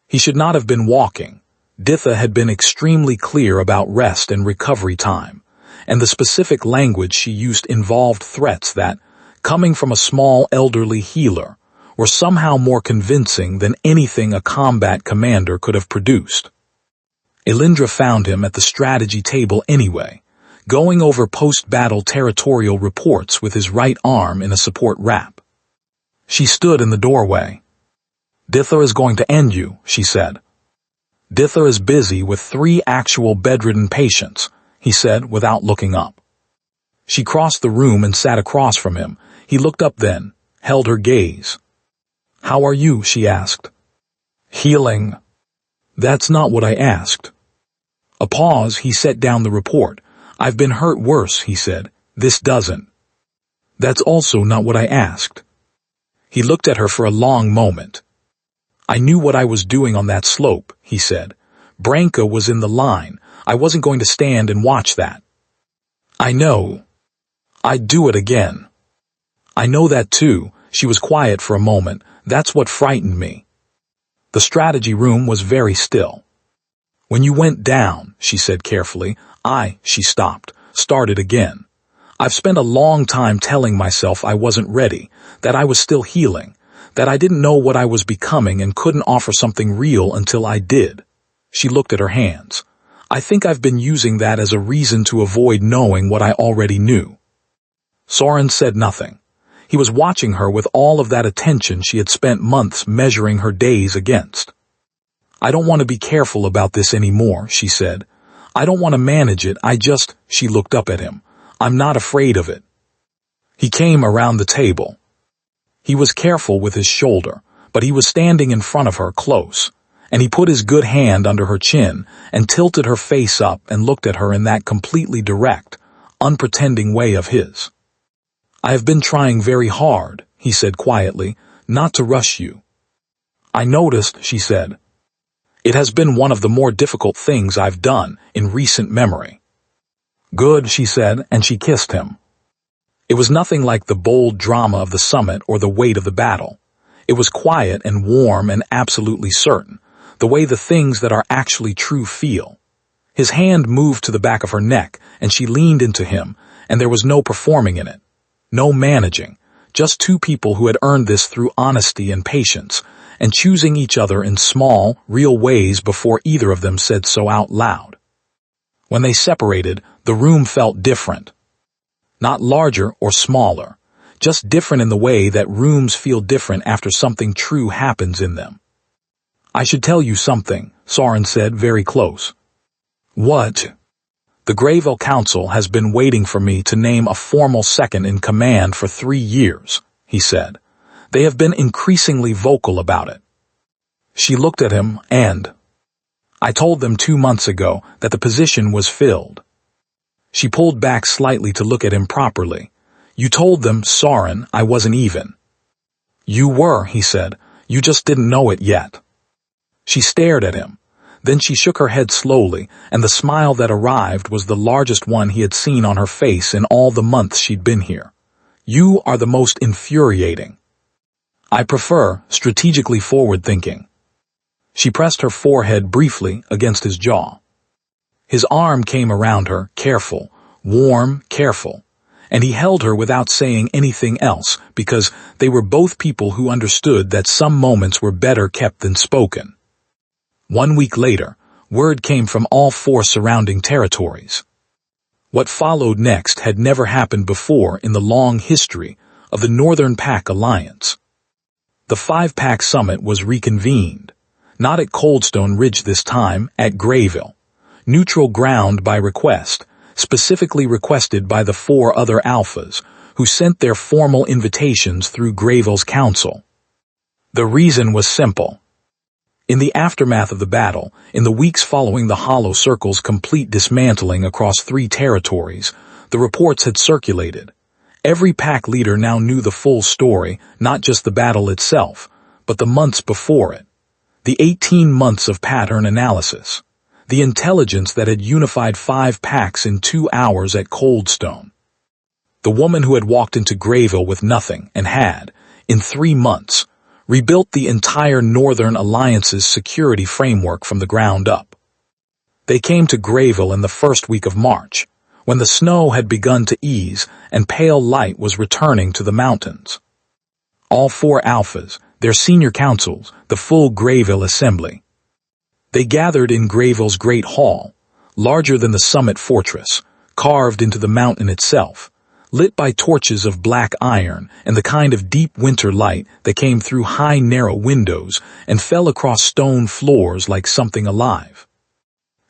He should not have been walking. Ditha had been extremely clear about rest and recovery time, and the specific language she used involved threats that, coming from a small elderly healer, were somehow more convincing than anything a combat commander could have produced. Elindra found him at the strategy table anyway, going over post-battle territorial reports with his right arm in a support wrap. She stood in the doorway. "Ditha is going to end you," she said. Ditha is busy with 3 actual bedridden patients, he said without looking up. She crossed the room and sat across from him. He looked up then, held her gaze. "How are you?" she asked. "Healing." "That's not what I asked." A pause, he set down the report. "I've been hurt worse," he said. "This doesn't." "That's also not what I asked." He looked at her for a long moment. "I knew what I was doing on that slope," he said. "Branka was in the line. I wasn't going to stand and watch that." "I know. I'd do it again." "I know that too." She was quiet for a moment. "That's what frightened me." The strategy room was very still. "When you went down," she said carefully, she stopped, started again. "I've spent a long time telling myself I wasn't ready, that I was still healing, that I didn't know what I was becoming and couldn't offer something real until I did." She looked at her hands. "I think I've been using that as a reason to avoid knowing what I already knew." Soren said nothing. He was watching her with all of that attention she had spent months measuring her days against. "I don't want to be careful about this anymore," she said. "I don't want to manage it, she looked up at him. "I'm not afraid of it." He came around the table. He was careful with his shoulder, but he was standing in front of her close, and he put his good hand under her chin and tilted her face up and looked at her in that completely direct, unpretending way of his. "I have been trying very hard," he said quietly, "not to rush you." "I noticed," she said. "It has been one of the more difficult things I've done in recent memory." "Good," she said, and she kissed him. It was nothing like the bold drama of the summit or the weight of the battle. It was quiet and warm and absolutely certain, the way the things that are actually true feel. His hand moved to the back of her neck, and she leaned into him, and there was no performing in it. No managing, just 2 people who had earned this through honesty and patience, and choosing each other in small, real ways before either of them said so out loud. When they separated, the room felt different. Not larger or smaller, just different in the way that rooms feel different after something true happens in them. "I should tell you something," Soren said very close. "What?" "The Greyville Council has been waiting for me to name a formal second in command for 3 years, he said. "They have been increasingly vocal about it." She looked at him I told them 2 months ago that the position was filled. She pulled back slightly to look at him properly. "You told them, Soren, I wasn't even." "You were," he said. "You just didn't know it yet." She stared at him. Then she shook her head slowly, and the smile that arrived was the largest one he had seen on her face in all the months she'd been here. "You are the most infuriating. I prefer strategically forward-thinking." She pressed her forehead briefly against his jaw. His arm came around her, careful, warm, careful, and he held her without saying anything else because they were both people who understood that some moments were better kept than spoken. 1 week later, word came from all 4 surrounding territories. What followed next had never happened before in the long history of the Northern Pack Alliance. The 5-Pack Summit was reconvened, not at Coldstone Ridge this time, at Greyville. Neutral ground by request, specifically requested by the 4 other alphas, who sent their formal invitations through Greyville's council. The reason was simple. In the aftermath of the battle, in the weeks following the Hollow Circle's complete dismantling across 3 territories, the reports had circulated. Every pack leader now knew the full story, not just the battle itself, but the months before it. The 18 months of pattern analysis. The intelligence that had unified 5 packs in 2 hours at Coldstone. The woman who had walked into Greyville with nothing and had, in 3 months, rebuilt the entire Northern Alliance's security framework from the ground up. They came to Greyville in the first week of March, when the snow had begun to ease and pale light was returning to the mountains. All 4 alphas, their senior councils, the full Greyville assembly. They gathered in Greyville's Great Hall, larger than the Summit Fortress, carved into the mountain itself, lit by torches of black iron and the kind of deep winter light that came through high, narrow windows and fell across stone floors like something alive.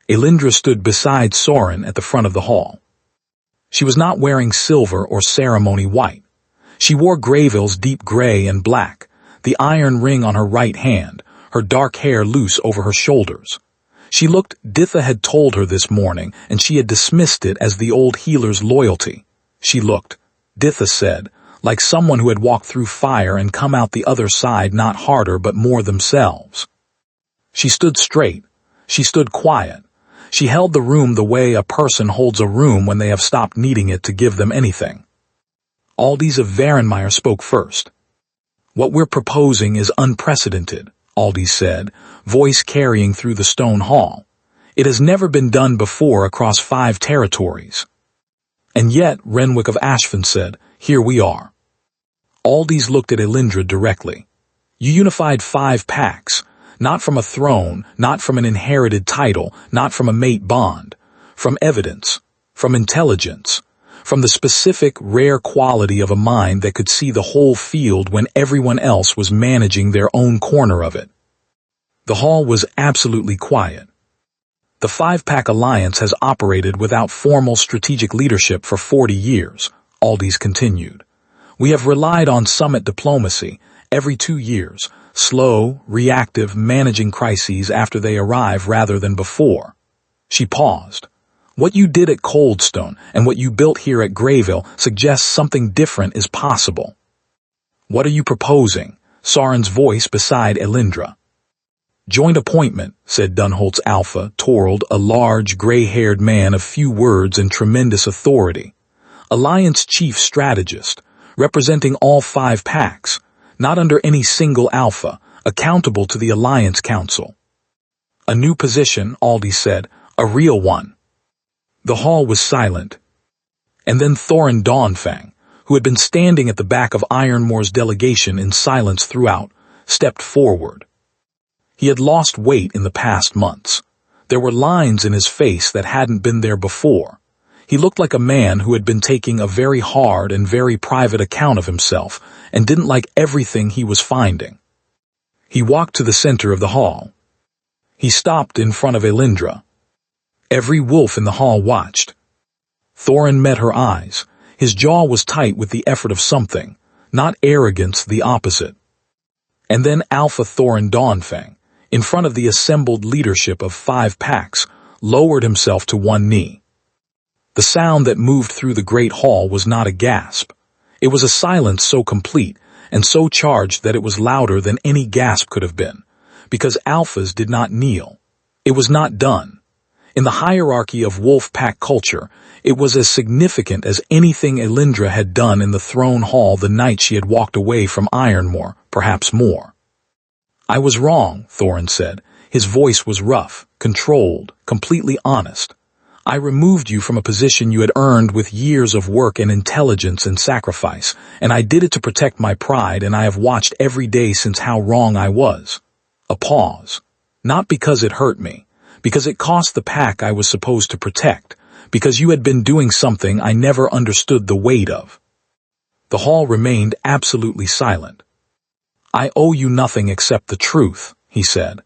Elindra stood beside Soren at the front of the hall. She was not wearing silver or ceremony white. She wore Greyville's deep gray and black, the iron ring on her right hand, her dark hair loose over her shoulders. She looked, Ditha had told her this morning, and she had dismissed it as the old healer's loyalty. She looked, Ditha said, like someone who had walked through fire and come out the other side not harder but more themselves. She stood straight. She stood quiet. She held the room the way a person holds a room when they have stopped needing it to give them anything. Aldis of Varenmeyer spoke first. What we're proposing is unprecedented, Aldis said, voice carrying through the stone hall. It has never been done before across 5 territories. And yet, Renwick of Ashford said, here we are. Aldis looked at Elindra directly. You unified 5 packs, not from a throne, not from an inherited title, not from a mate bond, from evidence, from intelligence, from the specific, rare quality of a mind that could see the whole field when everyone else was managing their own corner of it. The hall was absolutely quiet. The 5-pack alliance has operated without formal strategic leadership for 40 years, Aldis continued. We have relied on summit diplomacy every 2 years, slow, reactive, managing crises after they arrive rather than before. She paused. What you did at Coldstone and what you built here at Greyville suggests something different is possible. What are you proposing? Soren's voice beside Elindra. Joint appointment, said Dunholt's Alpha, Torald, a large, gray-haired man of few words and tremendous authority. Alliance chief strategist, representing all 5 packs, not under any single Alpha, accountable to the Alliance Council. A new position, Aldis said, a real one. The hall was silent. And then Thorin Dawnfang, who had been standing at the back of Ironmore's delegation in silence throughout, stepped forward. He had lost weight in the past months. There were lines in his face that hadn't been there before. He looked like a man who had been taking a very hard and very private account of himself and didn't like everything he was finding. He walked to the center of the hall. He stopped in front of Elindra. Every wolf in the hall watched. Thorin met her eyes. His jaw was tight with the effort of something, not arrogance, the opposite. And then Alpha Thorin Dawnfang, in front of the assembled leadership of 5 packs, lowered himself to one knee. The sound that moved through the great hall was not a gasp. It was a silence so complete and so charged that it was louder than any gasp could have been, because Alphas did not kneel. It was not done. In the hierarchy of wolf pack culture, it was as significant as anything Elindra had done in the throne hall the night she had walked away from Ironmore, perhaps more. I was wrong, Thorin said. His voice was rough, controlled, completely honest. I removed you from a position you had earned with years of work and intelligence and sacrifice, and I did it to protect my pride, and I have watched every day since how wrong I was. A pause. Not because it hurt me. Because it cost the pack I was supposed to protect, because you had been doing something I never understood the weight of. The hall remained absolutely silent. I owe you nothing except the truth, he said,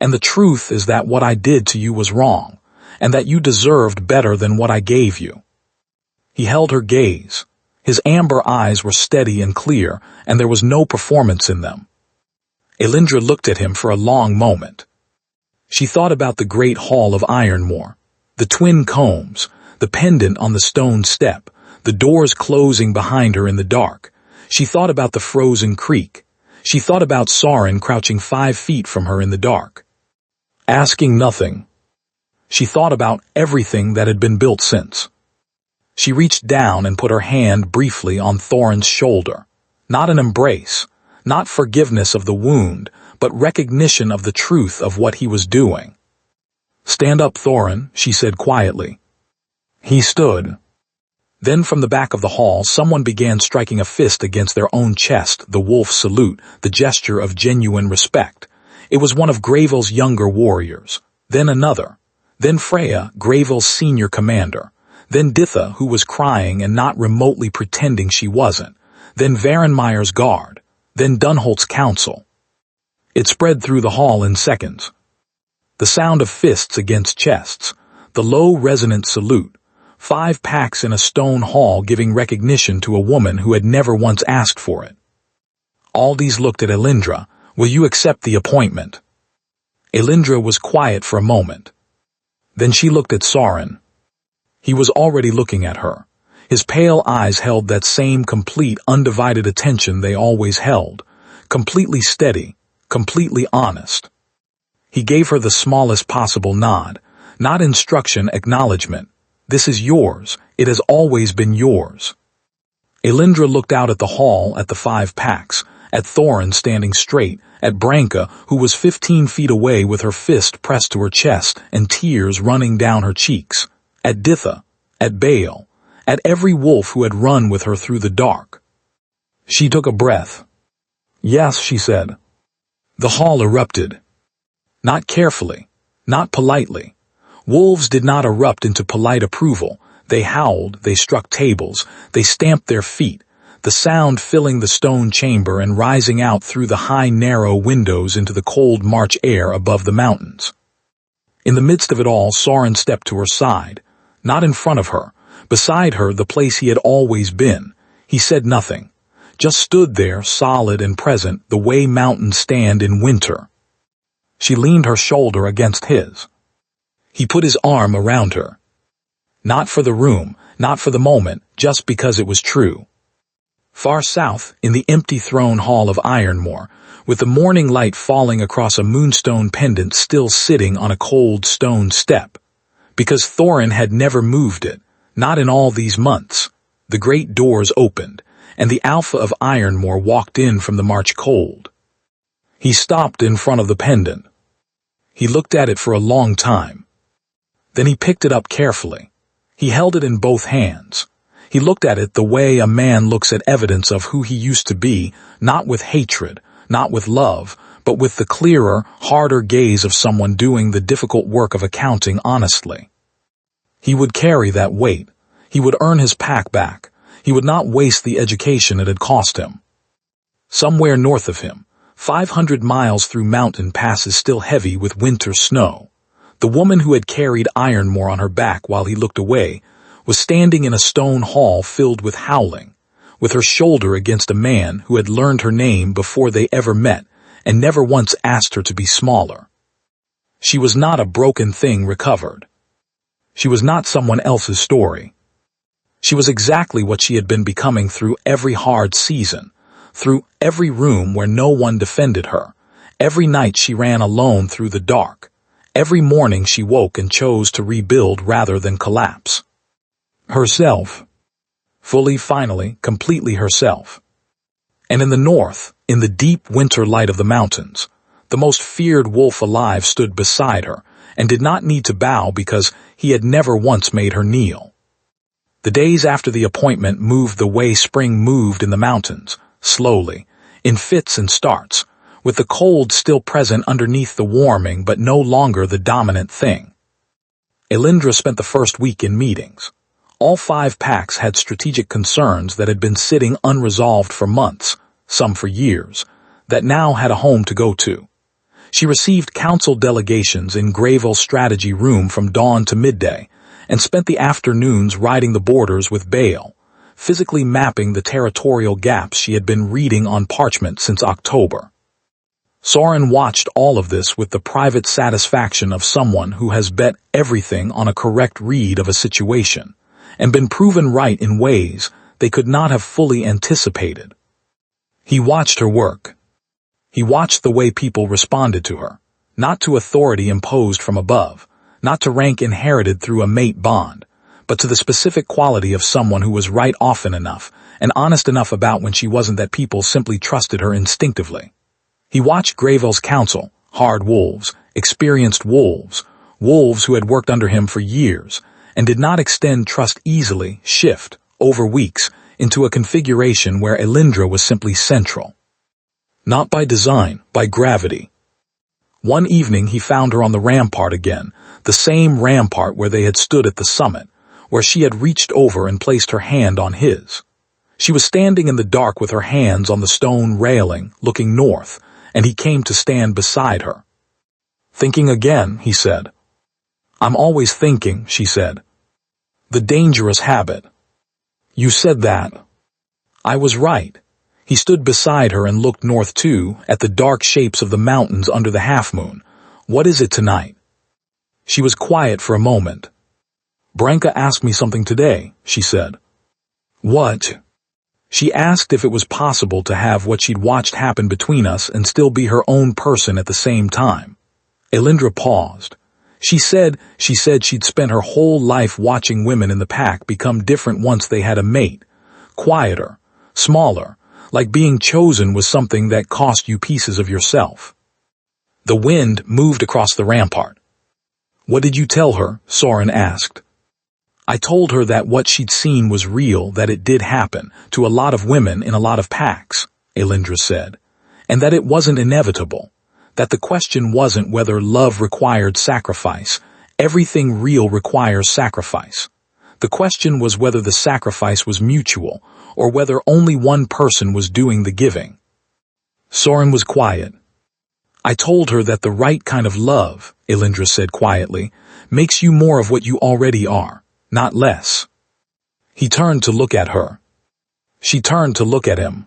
and the truth is that what I did to you was wrong, and that you deserved better than what I gave you. He held her gaze. His amber eyes were steady and clear, and there was no performance in them. Elindra looked at him for a long moment. She thought about the great hall of Ironmore, the twin combs, the pendant on the stone step, the doors closing behind her in the dark. She thought about the frozen creek. She thought about Soren crouching 5 feet from her in the dark. Asking nothing. She thought about everything that had been built since. She reached down and put her hand briefly on Thorin's shoulder. Not an embrace, not forgiveness of the wound, but recognition of the truth of what he was doing. Stand up, Thorin, she said quietly. He stood. Then from the back of the hall, someone began striking a fist against their own chest, the wolf salute, the gesture of genuine respect. It was one of Greyville's younger warriors. Then another. Then Freya, Greyville's senior commander. then Ditha, who was crying and not remotely pretending she wasn't, then Varenmeyer's guard, then Dunholt's counsel. It spread through the hall in seconds. The sound of fists against chests, the low resonant salute, 5 packs in a stone hall giving recognition to a woman who had never once asked for it. Aldis looked at Elindra. Will you accept the appointment? Elindra was quiet for a moment. Then she looked at Soren. He was already looking at her. His pale eyes held that same complete, undivided attention they always held, completely steady, completely honest. He gave her the smallest possible nod, not instruction, acknowledgement. This is yours. It has always been yours. Elindra looked out at the hall, at the 5 packs, at Thorin standing straight, at Branka, who was 15 feet away with her fist pressed to her chest and tears running down her cheeks, at Ditha, at Bale, at every wolf who had run with her through the dark. She took a breath. Yes, she said. The hall erupted. Not carefully, not politely. Wolves did not erupt into polite approval. They howled, they struck tables, they stamped their feet, the sound filling the stone chamber and rising out through the high, narrow windows into the cold March air above the mountains. In the midst of it all, Soren stepped to her side, not in front of her, beside her, the place he had always been. He said nothing, just stood there, solid and present, the way mountains stand in winter. She leaned her shoulder against his. He put his arm around her. Not for the room, not for the moment, just because it was true. Far south, in the empty throne hall of Ironmore, with the morning light falling across a moonstone pendant still sitting on a cold stone step, because Thorin had never moved it, not in all these months, the great doors opened, and the Alpha of Ironmore walked in from the March cold. He stopped in front of the pendant. He looked at it for a long time. Then he picked it up carefully. He held it in both hands. He looked at it the way a man looks at evidence of who he used to be, not with hatred, not with love, but with the clearer, harder gaze of someone doing the difficult work of accounting honestly. He would carry that weight. He would earn his pack back. He would not waste the education it had cost him. Somewhere north of him, 500 miles through mountain passes still heavy with winter snow, the woman who had carried Ironmore on her back while he looked away was standing in a stone hall filled with howling, with her shoulder against a man who had learned her name before they ever met and never once asked her to be smaller. She was not a broken thing recovered. She was not someone else's story. She was exactly what she had been becoming through every hard season, through every room where no one defended her, every night she ran alone through the dark, every morning she woke and chose to rebuild rather than collapse. Herself. Fully, finally, completely herself. And in the north, in the deep winter light of the mountains, the most feared wolf alive stood beside her and did not need to bow because he had never once made her kneel. The days after the appointment moved the way spring moved in the mountains, slowly, in fits and starts, with the cold still present underneath the warming but no longer the dominant thing. Elindra spent the first week in meetings. All 5 packs had strategic concerns that had been sitting unresolved for months, some for years, that now had a home to go to. She received council delegations in Greyville Strategy Room from dawn to midday, and spent the afternoons riding the borders with Bale, physically mapping the territorial gaps she had been reading on parchment since October. Soren watched all of this with the private satisfaction of someone who has bet everything on a correct read of a situation, and been proven right in ways they could not have fully anticipated. He watched her work. He watched the way people responded to her, not to authority imposed from above, not to rank inherited through a mate bond, but to the specific quality of someone who was right often enough and honest enough about when she wasn't that people simply trusted her instinctively. He watched Greyville's council, hard wolves, experienced wolves, wolves who had worked under him for years, and did not extend trust easily, shift, over weeks, into a configuration where Elindra was simply central. Not by design, by gravity. One evening he found her on the rampart again, the same rampart where they had stood at the summit, where she had reached over and placed her hand on his. She was standing in the dark with her hands on the stone railing, looking north, and he came to stand beside her. "Thinking again," he said. "I'm always thinking," she said. "The dangerous habit." "You said that." "I was right." He stood beside her and looked north too, at the dark shapes of the mountains under the half-moon. "What is it tonight?" She was quiet for a moment. "Branka asked me something today," she said. "What?" She asked if it was possible to have what she'd watched happen between us and still be her own person at the same time. Elindra paused. She said she'd spent her whole life watching women in the pack become different once they had a mate. Quieter, smaller, like being chosen was something that cost you pieces of yourself. The wind moved across the rampart. "What did you tell her?" Soren asked. "I told her that what she'd seen was real, that it did happen, to a lot of women in a lot of packs," Elindra said, "and that it wasn't inevitable, that the question wasn't whether love required sacrifice. Everything real requires sacrifice. The question was whether the sacrifice was mutual, or whether only one person was doing the giving." Soren was quiet. "I told her that the right kind of love," Elindra said quietly, "makes you more of what you already are, not less." He turned to look at her. She turned to look at him.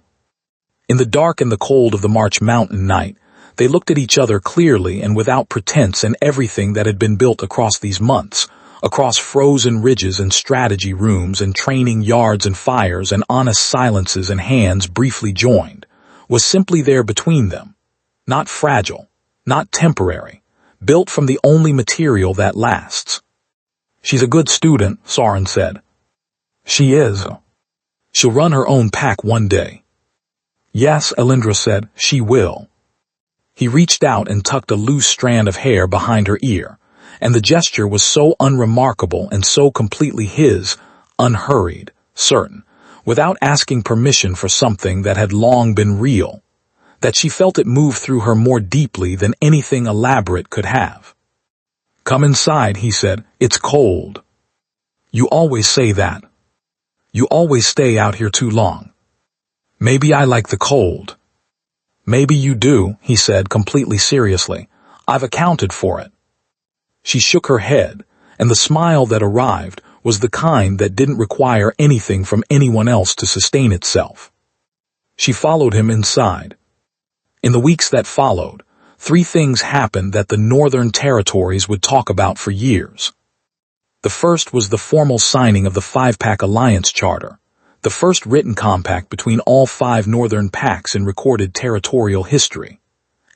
In the dark and the cold of the March mountain night, they looked at each other clearly and without pretense, and everything that had been built across these months, across frozen ridges and strategy rooms and training yards and fires and honest silences and hands briefly joined, was simply there between them. Not fragile, not temporary, built from the only material that lasts. "She's a good student," Soren said. "She is. She'll run her own pack one day." "Yes," Elindra said, "she will." He reached out and tucked a loose strand of hair behind her ear, and the gesture was so unremarkable and so completely his, unhurried, certain, without asking permission for something that had long been real, that she felt it move through her more deeply than anything elaborate could have. "Come inside," he said. "It's cold." "You always say that. You always stay out here too long." "Maybe I like the cold." "Maybe you do," he said completely seriously. "I've accounted for it." She shook her head, and the smile that arrived was the kind that didn't require anything from anyone else to sustain itself. She followed him inside. In the weeks that followed, 3 things happened that the Northern Territories would talk about for years. The first was the formal signing of the 5-Pack Alliance Charter, the first written compact between all 5 Northern packs in recorded territorial history.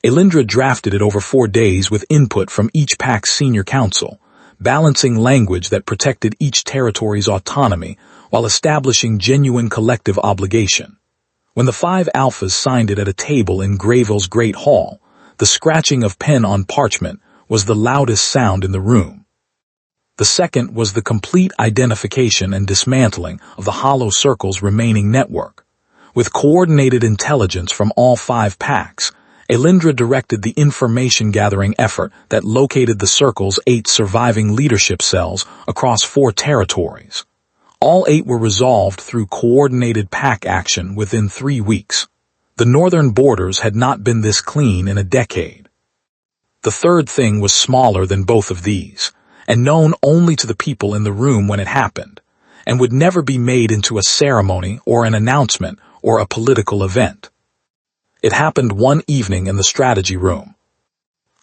Elindra drafted it over 4 days with input from each pack's senior council, balancing language that protected each territory's autonomy while establishing genuine collective obligation. When the 5 alphas signed it at a table in Greyville's Great Hall, the scratching of pen on parchment was the loudest sound in the room. The second was the complete identification and dismantling of the Hollow Circle's remaining network. With coordinated intelligence from all 5 packs, Elindra directed the information-gathering effort that located the Circle's 8 surviving leadership cells across 4 territories. All 8 were resolved through coordinated pack action within 3 weeks. The northern borders had not been this clean in a decade. The third thing was smaller than both of these, and known only to the people in the room when it happened, and would never be made into a ceremony or an announcement or a political event. It happened one evening in the strategy room.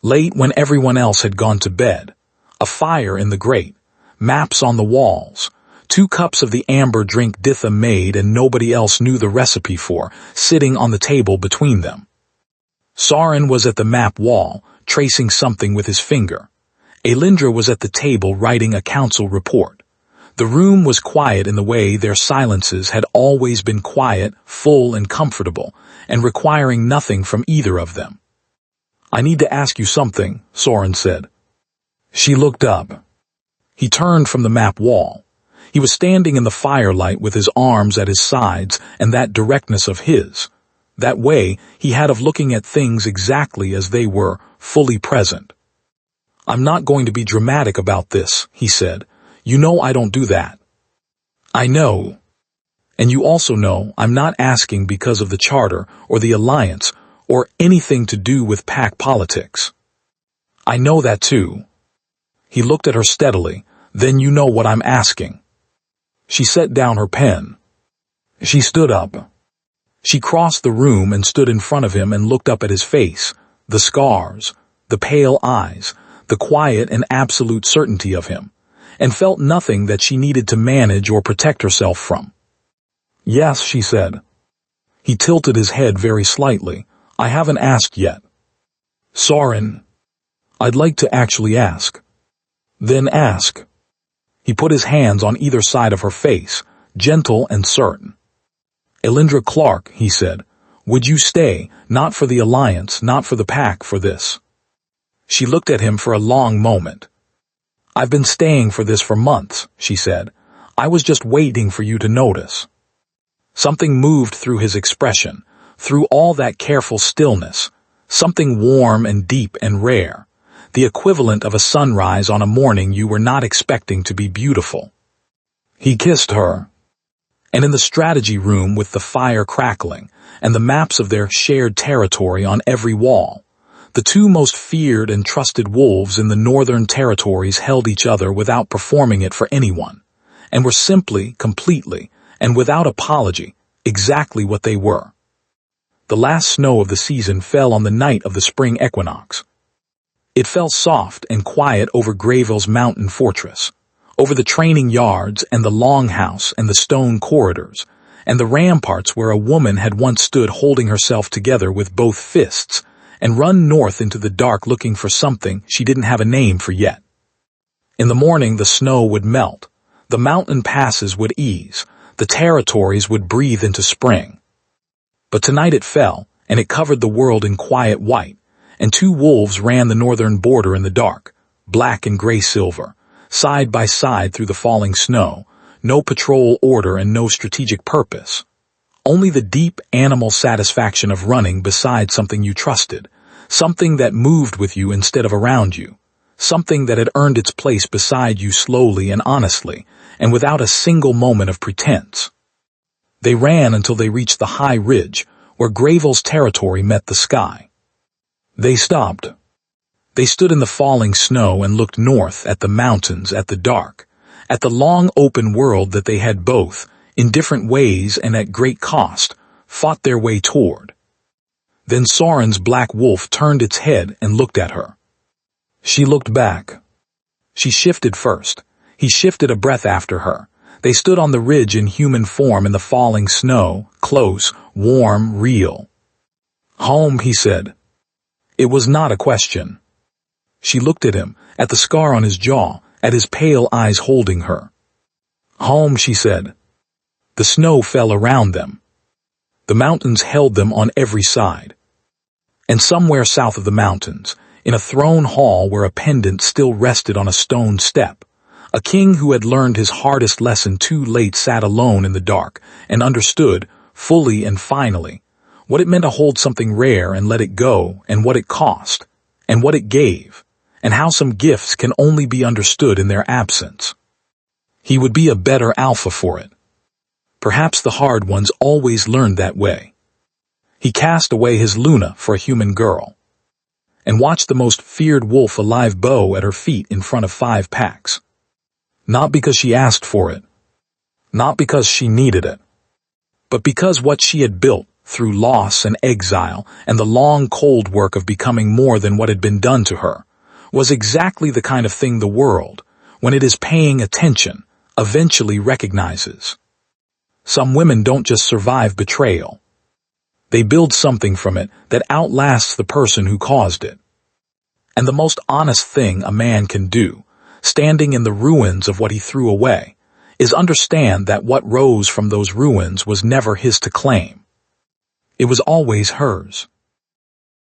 Late, when everyone else had gone to bed, a fire in the grate, maps on the walls, 2 cups of the amber drink Ditha made and nobody else knew the recipe for, sitting on the table between them. Soren was at the map wall, tracing something with his finger. Elindra was at the table writing a council report. The room was quiet in the way their silences had always been quiet, full and comfortable, and requiring nothing from either of them. "I need to ask you something," Soren said. She looked up. He turned from the map wall. He was standing in the firelight with his arms at his sides and that directness of his, that way he had of looking at things exactly as they were, fully present. "I'm not going to be dramatic about this," he said. "You know I don't do that. I know. And you also know I'm not asking because of the charter or the alliance or anything to do with pack politics. I know that too. He looked at her steadily. Then you know what I'm asking. She set down her pen. She stood up. She crossed the room and stood in front of him and looked up at his face, the scars, the pale eyes, the quiet and absolute certainty of him, and felt nothing that she needed to manage or protect herself from. Yes, she said. He tilted his head very slightly. I haven't asked yet. Soren, I'd like to actually ask. Then ask. He put his hands on either side of her face, gentle and certain. Elindra Clark, he said, would you stay, not for the alliance, not for the pack, for this? She looked at him for a long moment. I've been staying for this for months, she said. I was just waiting for you to notice. Something moved through his expression, through all that careful stillness, something warm and deep and rare, the equivalent of a sunrise on a morning you were not expecting to be beautiful. He kissed her. And in the strategy room with the fire crackling and the maps of their shared territory on every wall, the two most feared and trusted wolves in the northern territories held each other without performing it for anyone, and were simply, completely, and without apology, exactly what they were. The last snow of the season fell on the night of the spring equinox. It fell soft and quiet over Greyville's mountain fortress, over the training yards and the longhouse and the stone corridors, and the ramparts where a woman had once stood holding herself together with both fists and run north into the dark looking for something she didn't have a name for yet. In the morning the snow would melt, the mountain passes would ease, the territories would breathe into spring. But tonight it fell, and it covered the world in quiet white, and two wolves ran the northern border in the dark, black and gray-silver, side by side through the falling snow, no patrol order and no strategic purpose. Only the deep animal satisfaction of running beside something you trusted, something that moved with you instead of around you, something that had earned its place beside you slowly and honestly, and without a single moment of pretense. They ran until they reached the high ridge, where Greyville's territory met the sky. They stopped. They stood in the falling snow and looked north at the mountains, at the dark, at the long open world that they had both, in different ways and at great cost, fought their way toward. Then Soren's black wolf turned its head and looked at her. She looked back. She shifted first. He shifted a breath after her. They stood on the ridge in human form in the falling snow, close, warm, real. Home, he said. It was not a question. She looked at him, at the scar on his jaw, at his pale eyes holding her. Home, she said. The snow fell around them. The mountains held them on every side. And somewhere south of the mountains, in a throne hall where a pendant still rested on a stone step, a king who had learned his hardest lesson too late sat alone in the dark and understood, fully and finally, what it meant to hold something rare and let it go, and what it cost, and what it gave, and how some gifts can only be understood in their absence. He would be a better alpha for it. Perhaps the hard ones always learned that way. He cast away his Luna for a human girl, and watched the most feared wolf alive bow at her feet in front of 5 packs. Not because she asked for it, not because she needed it, but because what she had built through loss and exile and the long cold work of becoming more than what had been done to her, was exactly the kind of thing the world, when it is paying attention, eventually recognizes. Some women don't just survive betrayal. They build something from it that outlasts the person who caused it. And the most honest thing a man can do, standing in the ruins of what he threw away, is understand that what rose from those ruins was never his to claim. It was always hers.